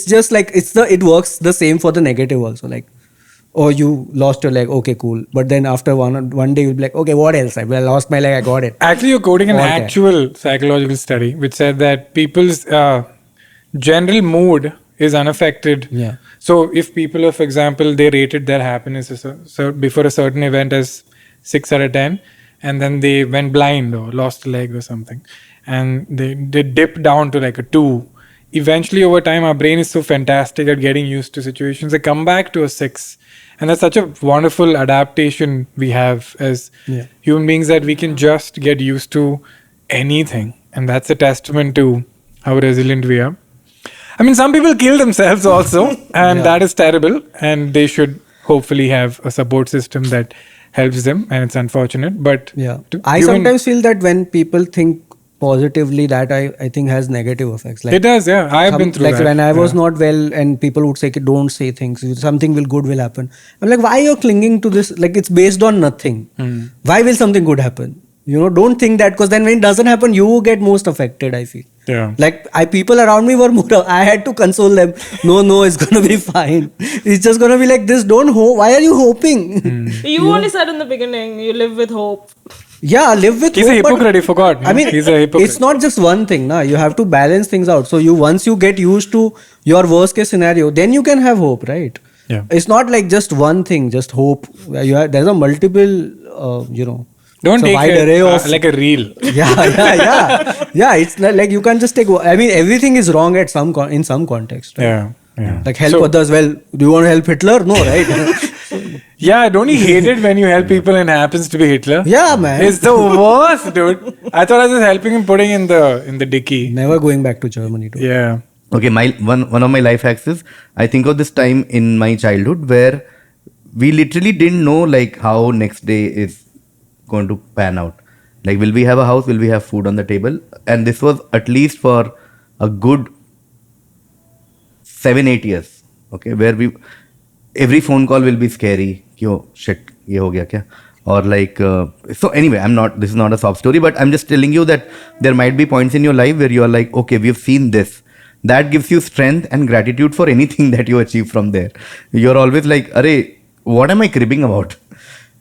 just like, it works the same for the negative also. Like, oh, you lost your leg, okay, cool. But then after one day, you'll be like, okay, what else? I lost my leg, I got it. Actually, you're quoting an Okay. actual psychological study which said that people's general mood is unaffected. Yeah. So if people, for example, they rated their happiness before a certain event as 6 out of 10, and then they went blind or lost a leg or something, and they dip down to like a 2. Eventually, over time, our brain is so fantastic at getting used to situations, they come back to a 6. And that's such a wonderful adaptation we have as human beings, that we can just get used to anything. And that's a testament to how resilient we are. I mean, some people kill themselves also, and that is terrible. And they should hopefully have a support system that helps them. And it's unfortunate, but Yeah. I sometimes feel that when people think positively, that I think has negative effects. Like, it does, yeah. I've been through like that. when I was not well and people would say, don't say things, something good will happen. I'm like, why are you clinging to this? Like, it's based on nothing. Why will something good happen? You know, don't think that, because then when it doesn't happen, you get most affected, I feel. Yeah. Like, people around me were more, I had to console them. No, it's going to be fine. It's just going to be like this. Don't hope. Why are you hoping? You only said in the beginning, you live with hope. Yeah, live with He's a hope, but- hypocrite, he forgot. I mean, he's a hypocrite. it's not just one thing, na. You have to balance things out. So once you get used to your worst case scenario, then you can have hope, right? Yeah. It's not like just one thing, just hope. There's a multiple, Don't it's a take wide it array of like a reel. yeah. It's not like you can't just take. I mean, everything is wrong at in some context. Right? Yeah. Like help So- others. Well, do you want to help Hitler? No, right? Yeah, don't you hate it when you help people and it happens to be Hitler? Yeah, man. It's the worst, dude. I thought I was just helping him putting in the dicky. Never going back to Germany. Too. Yeah. Okay, one of my life hacks is, I think of this time in my childhood where we literally didn't know like how next day is going to pan out. Like, will we have a house? Will we have food on the table? And this was at least for a good 7-8 years. Okay, where every phone call will be scary. Yo, shit, ye ho gaya kya? Or like, so anyway, this is not a sob story, but I'm just telling you that there might be points in your life where you are like, okay, we've seen this. That gives you strength and gratitude for anything that you achieve from there. You're always like, arey, what am I cribbing about?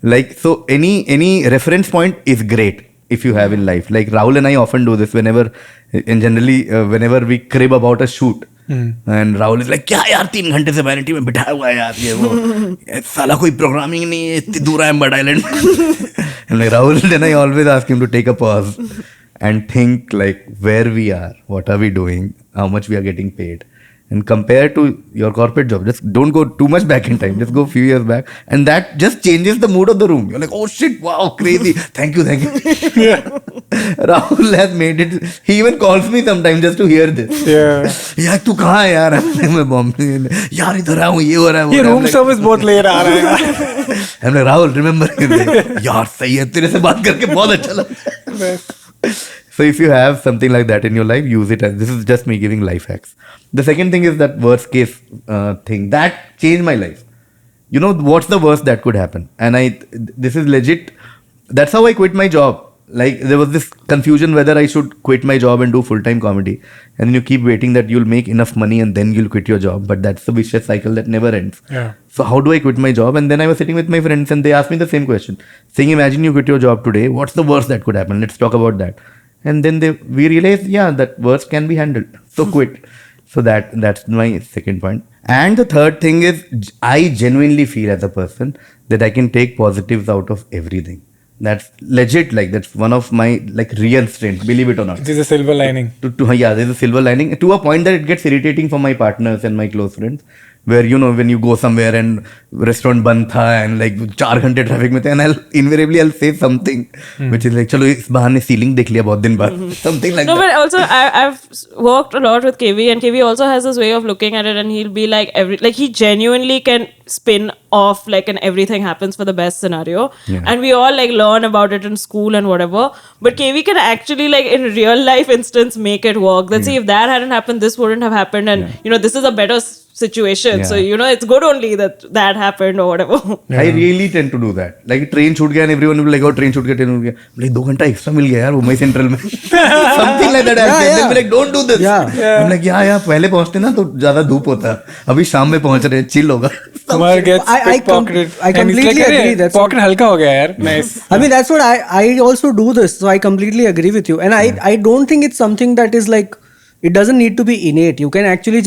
Like, so any reference point is great if you have in life. Like Rahul and I often do this whenever we crib about a shoot. And Rahul is like, क्या यार 3 घंटे से vanity में बिठाया हुआ है यार ये वो साला कोई प्रोग्रामिंग नहीं है इतनी दूर है एम्बर्ड island and like Rahul, then I always ask him to take a pause and think like where we are, what are we doing, how much we are getting paid, and compare to your corporate job. Just don't go too much back in time, just go a few years back, and that just changes the mood of the room. You're like, oh shit, wow, crazy, thank you. Rahul has made it. He even calls me sometimes just to hear this. यार तू कहाँ है यार? मैं बॉम्बे यार इधर आया हूँ, ये हो रहा है, ये रूम सर्विस बहुत लेट आ रहा है. I'm like, Rahul, remember? यार सही है, तेरे से बात करके बहुत अच्छा लगा. So if you have something like that in your life, use it. As this is just me giving life hacks. The second thing is that worst case thing that changed my life. You know what's the worst that could happen? And this is legit. That's how I quit my job. Like there was this confusion whether I should quit my job and do full-time comedy, and then you keep waiting that you'll make enough money and then you'll quit your job. But that's the vicious cycle that never ends. Yeah. So how do I quit my job? And then I was sitting with my friends and they asked me the same question, saying, imagine you quit your job today. What's the worst that could happen? Let's talk about that. And then we realized, yeah, that worst can be handled. So quit. So that's my second point. And the third thing is, I genuinely feel as a person that I can take positives out of everything. That's legit. Like that's one of my like real strengths. Believe it or not. There's a silver lining. Yeah, there's a silver lining to a point that it gets irritating for my partners and my close friends. Where when you go somewhere and restaurant band tha and like 4 घंटे traffic में थे, and I'll say something which is like, चलो इस बहाने ceiling देख लिया बहुत दिन बाद, something like that. No, but also I've worked a lot with KV, and KV also has this way of looking at it, and he'll be like he genuinely can spin off like an everything happens for the best scenario, and we all like learn about it in school and whatever. But KV can actually like in real life instance make it work. Let's see, if that hadn't happened, this wouldn't have happened, and this is a better situation. So it's good only that happened or whatever. I really tend to do that. Like train छूट गया and everyone will be like, oh train छूट गया, train छूट गया. like 2 घंटा extra मिल गया यार Mumbai central में. Something like that. They'll be like, don't do this. I'm like, yeah, पहले पहुंचते ना तो ज्यादा धूप होता. अभी शाम में पहुंच रहे, chill होगा. Kumar gets pickpocketed. I completely agree. That's pocket halka ho gaya yaar. Nice. I mean, that's what I also do this. So I completely agree with you. And I don't think it's something that is like, it doesn't need to be innate. You can actually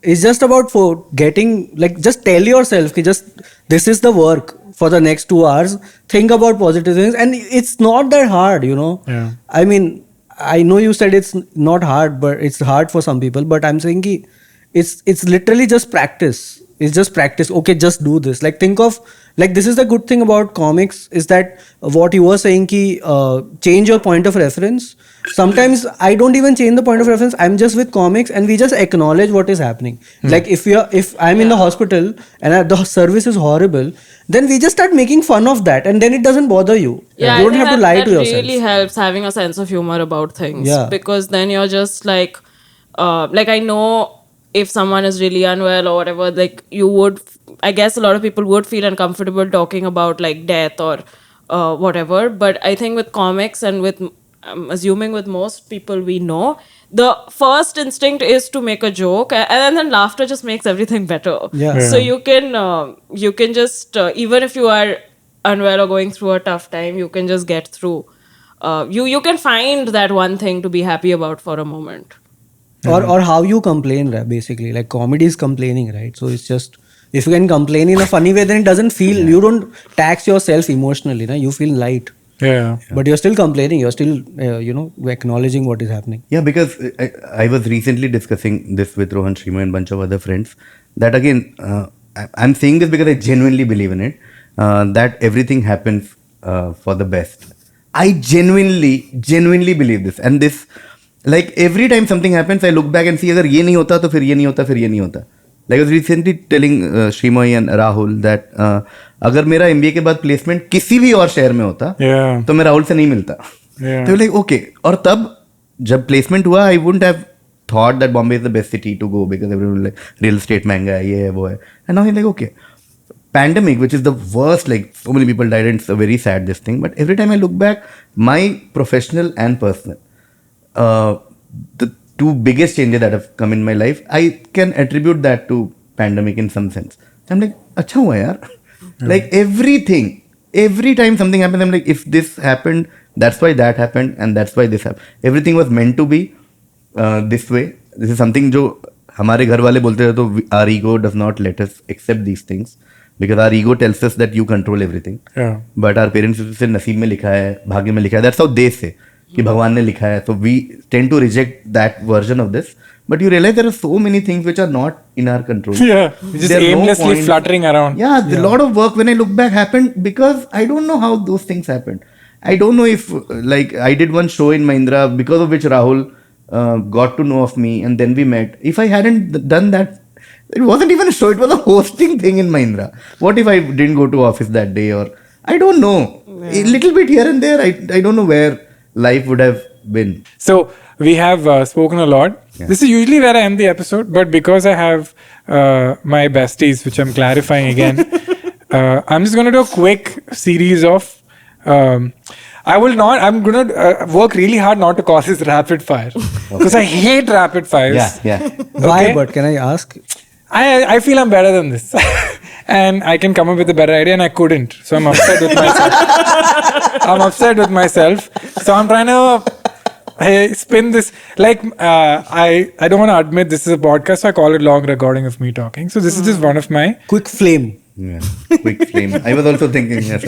it's just about for getting, like, just tell yourself, this is the work for the next 2 hours. Think about positive things. And it's not that hard, Yeah. I mean, I know you said it's not hard, but it's hard for some people. But I'm saying it's literally just practice. It's just practice. Okay, just do this. Like, think of, like, this is the good thing about comics is that what you were saying, change your point of reference. Sometimes I don't even change the point of reference. I'm just with comics and we just acknowledge what is happening. Like, if I'm in the hospital and the service is horrible, then we just start making fun of that, and then it doesn't bother you. Yeah, You don't have to lie to yourself. That really helps, having a sense of humor about things. Yeah. Because then you're just like I know if someone is really unwell or whatever, like I guess a lot of people would feel uncomfortable talking about like death or whatever. But I think with comics and I'm assuming with most people we know, the first instinct is to make a joke, and then laughter just makes everything better. Yeah. So you can just even if you are unwell or going through a tough time, you can just get through. You can find that one thing to be happy about for a moment. Or how you complain, right? Basically, like comedy is complaining, right? So it's just, if you can complain in a funny way, then it doesn't feel, you don't tax yourself emotionally, you feel light. Yeah. But you're still complaining, you're still acknowledging what is happening. Yeah, because I was recently discussing this with Rohan, Shreemayee and a bunch of other friends, that again, I'm saying this because I genuinely believe in it, that everything happens for the best. I genuinely believe this. And this, like, every time something happens, I look back and see, अगर ये नहीं होता तो फिर ये नहीं होता, फिर ये नहीं होता. Like I was recently telling Shreemayee and Rahul that अगर मेरा MBA के बाद प्लेसमेंट किसी भी और शहर में होता, तो मैं राहुल से नहीं मिलता. तो लाइक ओके. और तब जब प्लेसमेंट हुआ, I wouldn't have thought that Bombay is the best city to go because everyone like real estate महंगा है, ये है वो है. And now he's like, okay, pandemic, which is the worst, like so many people died and it's a very sad this thing. But every time I look back, my professional and personal, the two biggest changes that have come in my life, I can attribute that to pandemic in some sense. I'm like, अच्छा हुआ यार. Like every time something happens, I'm like, if this happened, that's why that happened, and that's why this happened. Everything was meant to be this way. This is something जो हमारे घर वाले बोलते थे, तो our ego does not let us accept these things because our ego tells us that you control everything. Yeah. But our parents से नसीब में लिखा है, भाग्य में लिखा है. That's how they say कि भगवान ने लिखा है. So we tend to reject that version of this. But you realize there are so many things which are not in our control. Yeah, just aimlessly fluttering around. Yeah, a lot of work when I look back happened because I don't know how those things happened. I don't know if, like, I did one show in Mahindra because of which Rahul got to know of me and then we met. If I hadn't done that, it wasn't even a show, it was a hosting thing in Mahindra. What if I didn't go to office that day, or I don't know. A little bit here and there, I don't know where life would have been? So we have spoken a lot. Yeah. This is usually where I end the episode, but because I have my besties, which I'm clarifying again, I'm just going to do a quick series of. I'm going to work really hard not to call this rapid fire because I hate rapid fires. Yeah. Why? Okay. But can I ask? I feel I'm better than this. And I can come up with a better idea and I couldn't. So I'm upset with myself. So I'm trying to spin this. Like, I don't want to admit this is a podcast, so I call it long recording of me talking. So this is just one of my... Quick flame. Yeah. Quick flame. I was also thinking, yes.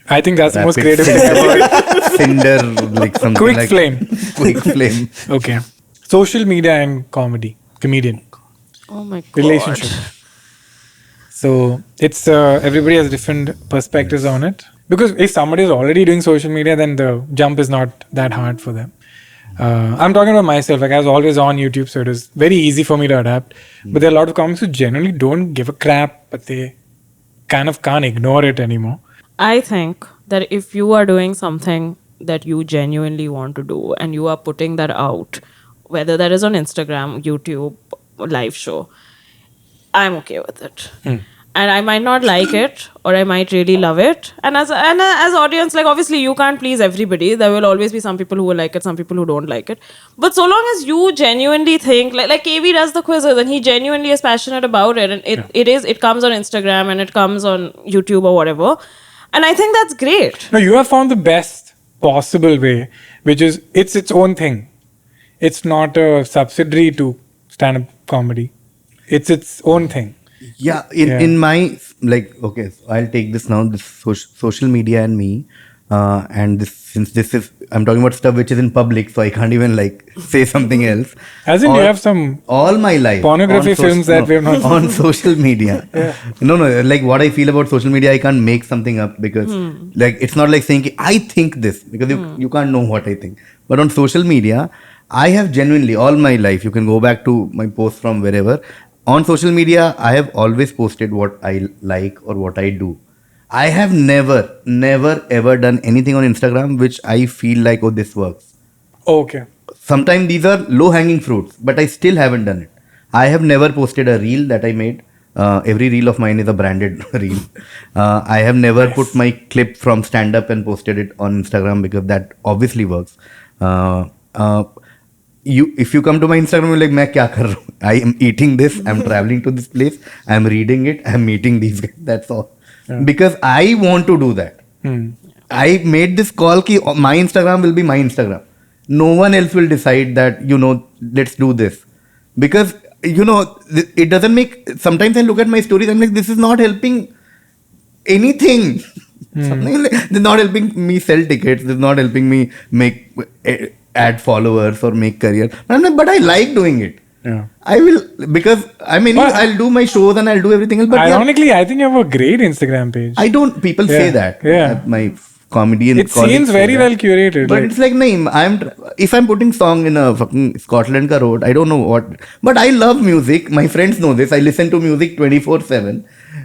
I think that's the most Rapid creative thing ever. Cinder, like something Quick like flame. Quick flame. Okay. Social media and comedian. Oh my god. Relationship. So it's everybody has different perspectives on it. Because if somebody is already doing social media, then the jump is not that hard for them. I'm talking about myself. Like I was always on YouTube, so it was very easy for me to adapt. But there are a lot of comics who generally don't give a crap, but they kind of can't ignore it anymore. I think that if you are doing something that you genuinely want to do and you are putting that out, whether that is on Instagram, YouTube, live show, I'm okay with it. And I might not like it or I might really love it. And as audience, like obviously you can't please everybody. There will always be some people who will like it, some people who don't like it. But so long as you genuinely think, like KV does the quizzes and he genuinely is passionate about it, and it comes on Instagram and it comes on YouTube or whatever. And I think that's great. No, you have found the best possible way, which is it's its own thing. It's not a subsidiary to stand-up comedy. It's its own thing. Yeah, in my, like, okay, so I'll take this now, this social media and me, and this, since this is, I'm talking about stuff which is in public, so I can't even like say something else. As in you have some all my life pornography on films that we have not on social media. No, like what I feel about social media, I can't make something up because like it's not like saying I think this, because you can't know what I think. But on social media, I have genuinely all my life, you can go back to my posts from wherever. On social media, I have always posted what I like or what I do. I have never ever done anything on Instagram which I feel like, oh, this works. Okay. Sometimes these are low-hanging fruits, but I still haven't done it. I have never posted a reel that I made. Every reel of mine is a branded reel. I have never put my clip from stand-up and posted it on Instagram because that obviously works. If you come to my Instagram, you're like, "मैं क्या कर रहा हूँ? I am eating this. I'm traveling to this place. I'm reading it. I'm meeting these guys. That's all." Because I want to do that. I made this call ki my Instagram will be my Instagram. No one else will decide that, let's do this. Because, it doesn't make... Sometimes I look at my stories, I'm like, this is not helping anything. Something like, this is not helping me sell tickets. This is not helping me add followers or make career. But I'm like, but I like doing it. Yeah. I will, because I'll do my shows and I'll do everything else. But ironically, I think you have a great Instagram page. People say that. Yeah. My comedian It seems very well curated. But it's like, if I'm putting song in a fucking Scotland ka road, I don't know what. But I love music. My friends know this. I listen to music 24/7.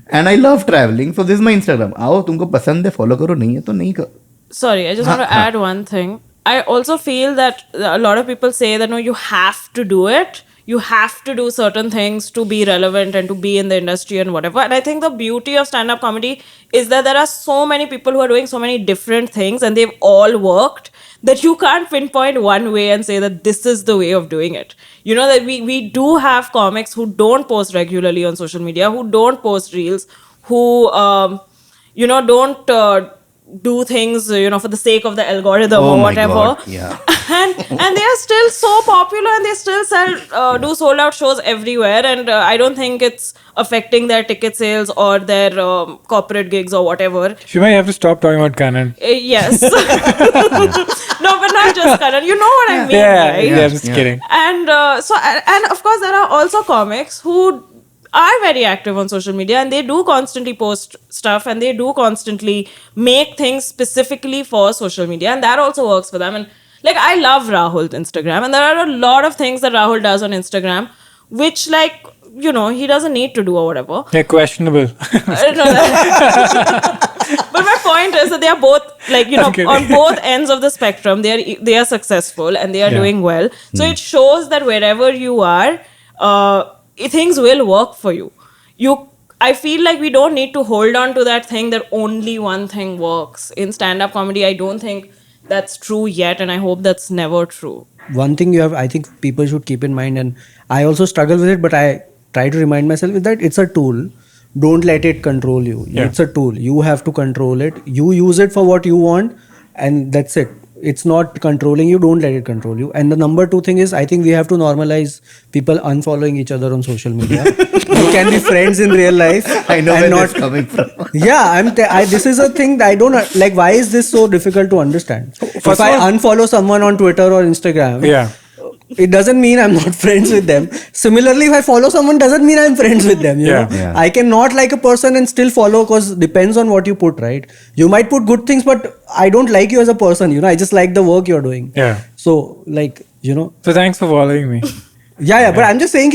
And I love traveling. So this is my Instagram. Aao, tumko pasand hai, follow karo, nahi hai to nahi karo. Sorry, I just want to add one thing. I also feel that a lot of people say that, no, you have to do it. You have to do certain things to be relevant and to be in the industry and whatever. And I think the beauty of stand-up comedy is that there are so many people who are doing so many different things and they've all worked that you can't pinpoint one way and say that this is the way of doing it. That we do have comics who don't post regularly on social media, who don't post reels, who, don't... do things for the sake of the algorithm or whatever. God, yeah. and they are still so popular and they still do sold out shows everywhere, and I don't think it's affecting their ticket sales or their corporate gigs or whatever. Shreemayee, you have to stop talking about Canon. Yes. No, but not just Karan. You know what I mean, right? Yeah, I'm just kidding. And and of course there are also comics who are very active on social media and they do constantly post stuff and they do constantly make things specifically for social media, and that also works for them. And like, I love Rahul's Instagram, and there are a lot of things that Rahul does on Instagram which like you know, he doesn't need to do or whatever. Yeah, questionable. But my point is that they are both, like, you know, Okay. on both ends of the spectrum, they are successful and they are Yeah. doing well. So it shows that wherever you are, things will work for you. I feel like we don't need to hold on to that thing that only one thing works. In stand-up comedy, I don't think that's true yet, and I hope that's never true. One thing I think people should keep in mind, and I also struggle with it, but I try to remind myself, is that it's a tool. Don't let it control you. Yeah. It's a tool. You have to control it. You use it for what you want, and that's it. It's not controlling you. Don't let it control you. And the number 2 thing is, I think we have to normalize people unfollowing each other on social media. You can be friends in real life. I know and where not this is coming from. Yeah, this is a thing that I don't like. Why is this so difficult to understand? First If I of all- unfollow someone on Twitter or Instagram, Yeah. it doesn't mean I'm not friends with them. Similarly, if I follow someone, doesn't mean I'm friends with them. You Yeah. know, Yeah. I cannot like a person and still follow, because depends on what you put. Right? You might put good things, but I don't like you as a person. You know, I just like the work you're doing. Yeah. So, like, you know. So thanks for following me. Yeah, but I'm just saying,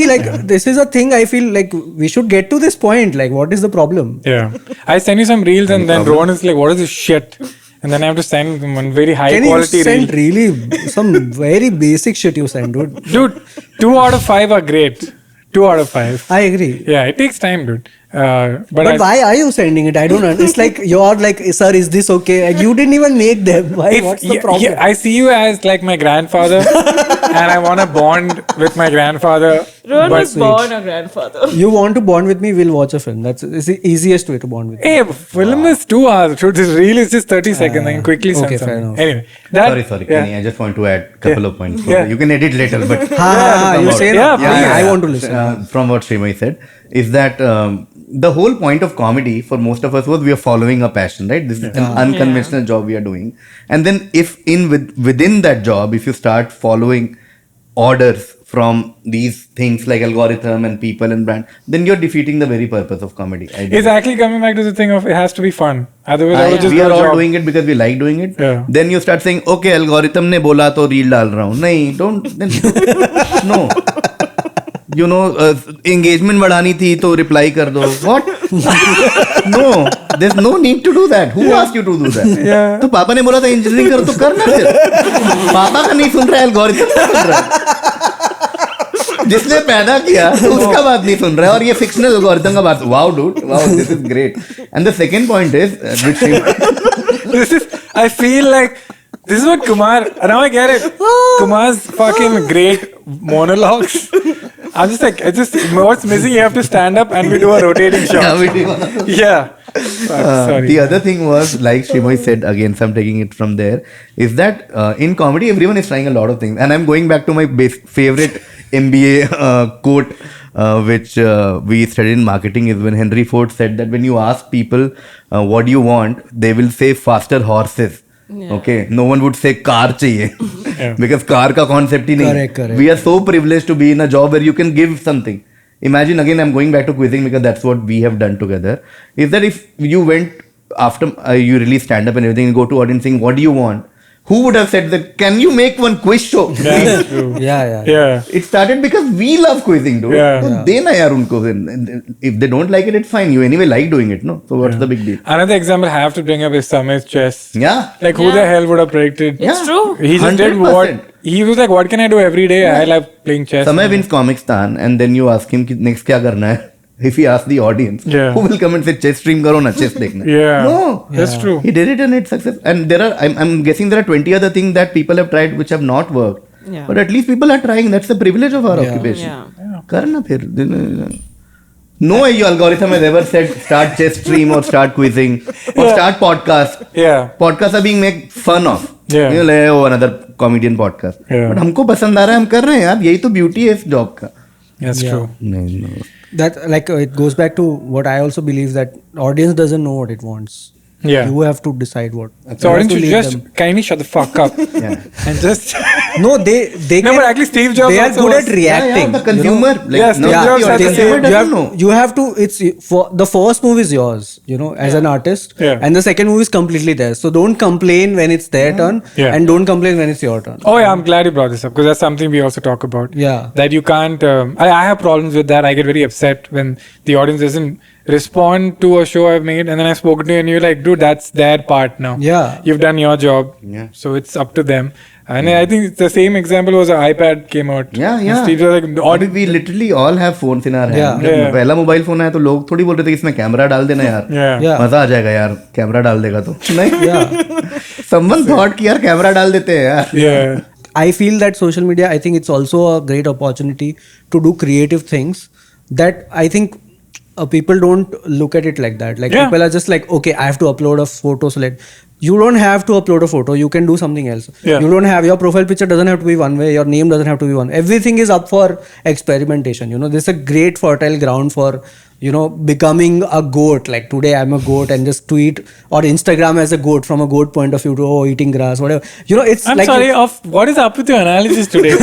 this is a thing. I feel like we should get to this point. Like, what is the problem? Yeah. I send you some reels and then Rohan is like, what is this shit? And then I have to send them one very high Can you quality send reel. really some very basic shit you send, dude? Dude, 2 out of 5 are great. 2 out of 5. I agree. Yeah, it takes time, dude. But why are you sending it? I don't know. It's like you're like, sir, is this okay? Like, you didn't even make them. Why? What's the problem? I see you as like my grandfather and I want to bond with my grandfather. Rohan but- was born a grandfather. You want to bond with me? We'll watch a film. It's the easiest way to bond with me. Hey, film is 2 hours. Dude, this reel is just 30 seconds. I can quickly send okay, fair something. enough. Anyway. Sorry, yeah. Kenny. I just want to add a couple of points. Yeah. You can edit later, but You say Yeah, that? please. I want to listen. from what Shreemayee said, is that the whole point of comedy for most of us was we are following a passion, right? This is an unconventional job we are doing. And then if within that job, if you start following orders from these things like algorithm and people and brand, then you're defeating the very purpose of comedy. I It's actually coming back to the thing of it has to be fun. Otherwise, I would just we do are a all job. doing it because we like doing it. Yeah. Then you start saying, okay, algorithm ने बोला तो reel डाल रहा हूँ. नहीं, don't. No. You know, engagement बढ़ानी थी तो reply कर दो. What? No, there's no need to do that. Who asked you to do that? Yeah. तो पापा ने बोला था engineering करो तो करना फिर. पापा का नहीं सुन रहा है, algorithm का सुन रहा है. जिसने पैदा किया उसका बात नहीं सुन रहा है और ये फिक्शनल एल्गोरिथम का बात. Wow, dude. Wow, this is great. And the second point is I feel like this is what Kumar, now I get it. Kumar's fucking great monologues. I'm just like, what's missing? You have to stand up and we do a rotating shot. Yeah, we do. Yeah. Fuck, sorry. The other thing was, like Shreemayee said, again, so I'm taking it from there, is that in comedy, everyone is trying a lot of things. And I'm going back to my favorite MBA quote, which we studied in marketing, is when Henry Ford said that when you ask people what do you want, they will say faster horses. Yeah. Okay, no one would say car चाहिए. Yeah. Because car का concept ही नहीं. Correct. We are so privileged to be in a job where you can give something. Imagine, again, I'm going back to quizzing because that's what we have done together. Is that if you went after you release stand up and everything and go to audience saying, what do you want? Who would have said that? Can you make one quiz show? That's true. Yeah. Yeah. It started because we love quizzing, dude. Yeah. So देना यार उनको. If they don't like it, it's fine. You anyway like doing it, no? So what's the big deal? Another example I have to bring up is Samir's chess. Yeah. Like, who the hell would have predicted? It's true. He just did 100%. what? He was like, what can I do every day? I love playing chess. Samay wins Comic Stan and then you ask him कि next क्या करना है? If he asks the audience, Yeah. who will come and say chess stream करो ना chess देखना? Yeah. No. That's true. He did it and it's success. And there are, I'm guessing there are 20 other things that people have tried which have not worked. Yeah. But at least people are trying. That's the privilege of our occupation. Yeah. करना फिर. No algorithm has ever said start chess stream or start quizzing or start podcast. Yeah. Podcasts are being made fun of. Yeah. You know, oh, another comedian podcast. Yeah. But हमको पसंद आ रहा है, हम कर रहे हैं यार. यही तो beauty है इस job का. That's true. नहीं, no. That it goes back to what I also believe, that audience doesn't know what it wants. Yeah. You have to decide what. So why have don't to you leave just them. kindly shut the fuck up Yeah. and just... No, they No, can, but actually Steve Jobs they are also good was- at reacting. the consumer. Yeah, Like, Steve not Jobs the had the consumer same- doesn't you have, know. you have to, it's for the first move is yours, as an artist, Yeah. and the second move is completely theirs. So don't complain when it's their turn, Yeah. and don't complain when it's your turn. Oh yeah, I'm glad you brought this up because that's something we also talk about. Yeah. That you can't. I have problems with that. I get very upset when the audience doesn't respond to a show I've made, and then I've spoken to you, and you're like, dude, that's their part now. Yeah. You've done your job. Yeah. So it's up to them. And I think the same example was an iPad came out. Yeah, And yeah. Steve was like, Audit, we literally all have phones in our hand. Yeah. जब Yeah. पहला mobile phone आया तो लोग थोड़ी बोल रहे थे कि इसमें कैमरा डाल देना यार. Yeah. Yeah. मजा आ जाएगा यार कैमरा डाल देगा तो नहीं. Yeah. Someone thought कि यार कैमरा डाल देते हैं यार. Yeah. I feel that social media, I think it's also a great opportunity to do creative things that I think people don't look at it like that. Like Yeah. people are just like, okay, I have to upload a photo. So you don't have to upload a photo. You can do something else. Yeah. You don't have, your profile picture doesn't have to be one way. Your name doesn't have to be one. Everything is up for experimentation. This is a great fertile ground for, becoming a goat. Like today I'm a goat and just tweet or Instagram as a goat from a goat point of view to eating grass, whatever. It's I'm like sorry. What is up with your analysis today?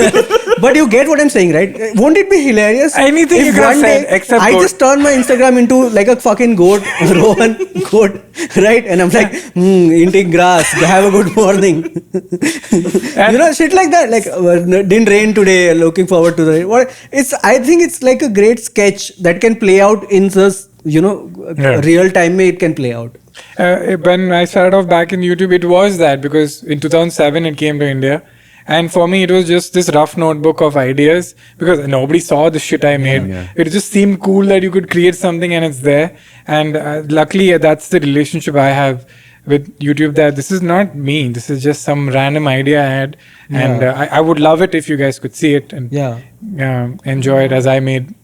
but you get what I'm saying, right? Won't it be hilarious? Anything if you could have one said day except I goat. just turn my Instagram into like a fucking goat, Rohan goat, right? And I'm like, eating grass, have a good morning. Shit like that. Like, didn't rain today, looking forward to the rain. I think it's like a great sketch that can play out in this, real time it can play out. When I started off back in YouTube, it was that because in 2007 it came to India. And for me, it was just this rough notebook of ideas because nobody saw the shit I made. Yeah. It just seemed cool that you could create something and it's there. And luckily, that's the relationship I have with YouTube, that this is not me. This is just some random idea I had. And I would love it if you guys could see it and enjoy it as I made.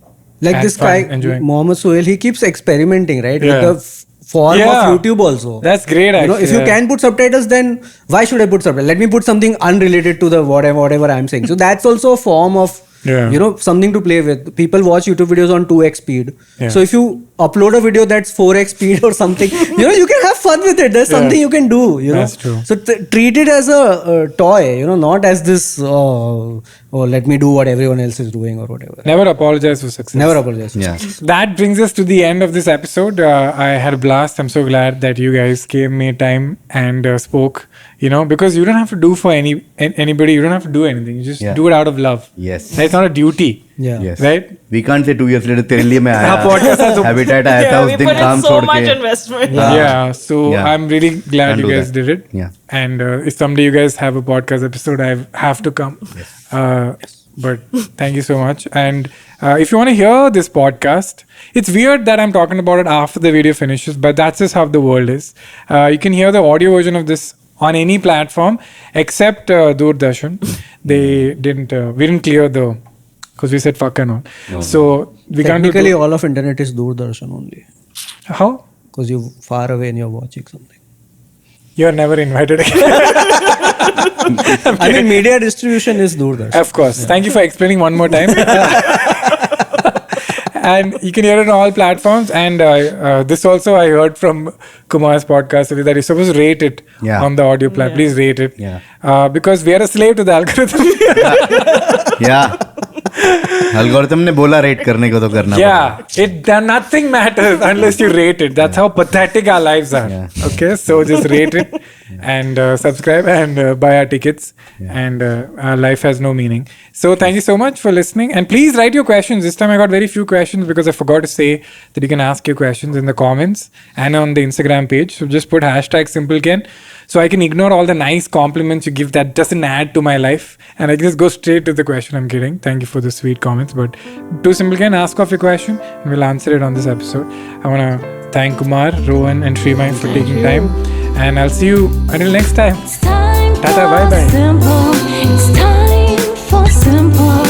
Like Had this fun guy, enjoying. Mohammed Sohail, he keeps experimenting, right? Yeah. With the form Yeah. of YouTube also. That's great, actually. If you can put subtitles, then why should I put subtitles? Let me put something unrelated to the whatever I'm saying. So that's also a form of, something to play with. People watch YouTube videos on 2x speed. Yeah. So if you upload a video that's 4x speed or something, you can have fun with it. There's something you can do, That's true. So treat it as a toy, not as this, let me do what everyone else is doing or whatever. Never apologize for success. Never apologize. Yeah. That brings us to the end of this episode. I had a blast. I'm so glad that you guys came, made time, and spoke. Because you don't have to do for anybody. You don't have to do anything. You just do it out of love. Yes. It's not a duty. Yeah. Yes. Right? We can't say 2 years later तेरे लिए मैं आया. हाँ, podcast है तो- Habitat आया था Yeah, उस we दिन put काम in so छोड़ much के. investment. Yeah. So Yeah. I'm really glad Can't you do guys that. did it. Yeah. And if someday you guys have a podcast episode, I have to come. But thank you so much. And if you want to hear this podcast, it's weird that I'm talking about it after the video finishes, but that's just how the world is. You can hear the audio version of this on any platform except Doordarshan. They didn't. We didn't clear the because we said fuck and all. No. So we can't do. Technically, all of internet is Doordarshan only. How? Because you're far away and you're watching something. You're never invited again. I mean, media distribution is Doordarshan. Of course. Thank you for explaining one more time. And you can hear it on all platforms. And this also I heard from Kumar's podcast today that you're supposed to rate it on the audio platform. Please rate it. Yeah. Because we are a slave to the algorithm. Yeah. Algorithm ने बोला rate करने को तो करना Yeah. Nothing matters unless you rate it. That's how pathetic our lives are. Yeah. Okay. So just rate it and subscribe and buy our tickets. And our life has no meaning. So thank you so much for listening. And please write your questions. This time I got very few questions because I forgot to say that you can ask your questions in the comments and on the Instagram page. So just put #SimpleKen so I can ignore all the nice compliments you give that doesn't add to my life. And I can just go straight to the question. I'm kidding. Thank you for the sweet comments. But to SimpleKen, ask off your question and we'll answer it on this episode. I want to thank Kumar, Rohan and Shreemayee for taking time. And I'll see you until next time. Tata, bye bye. It's time for simple.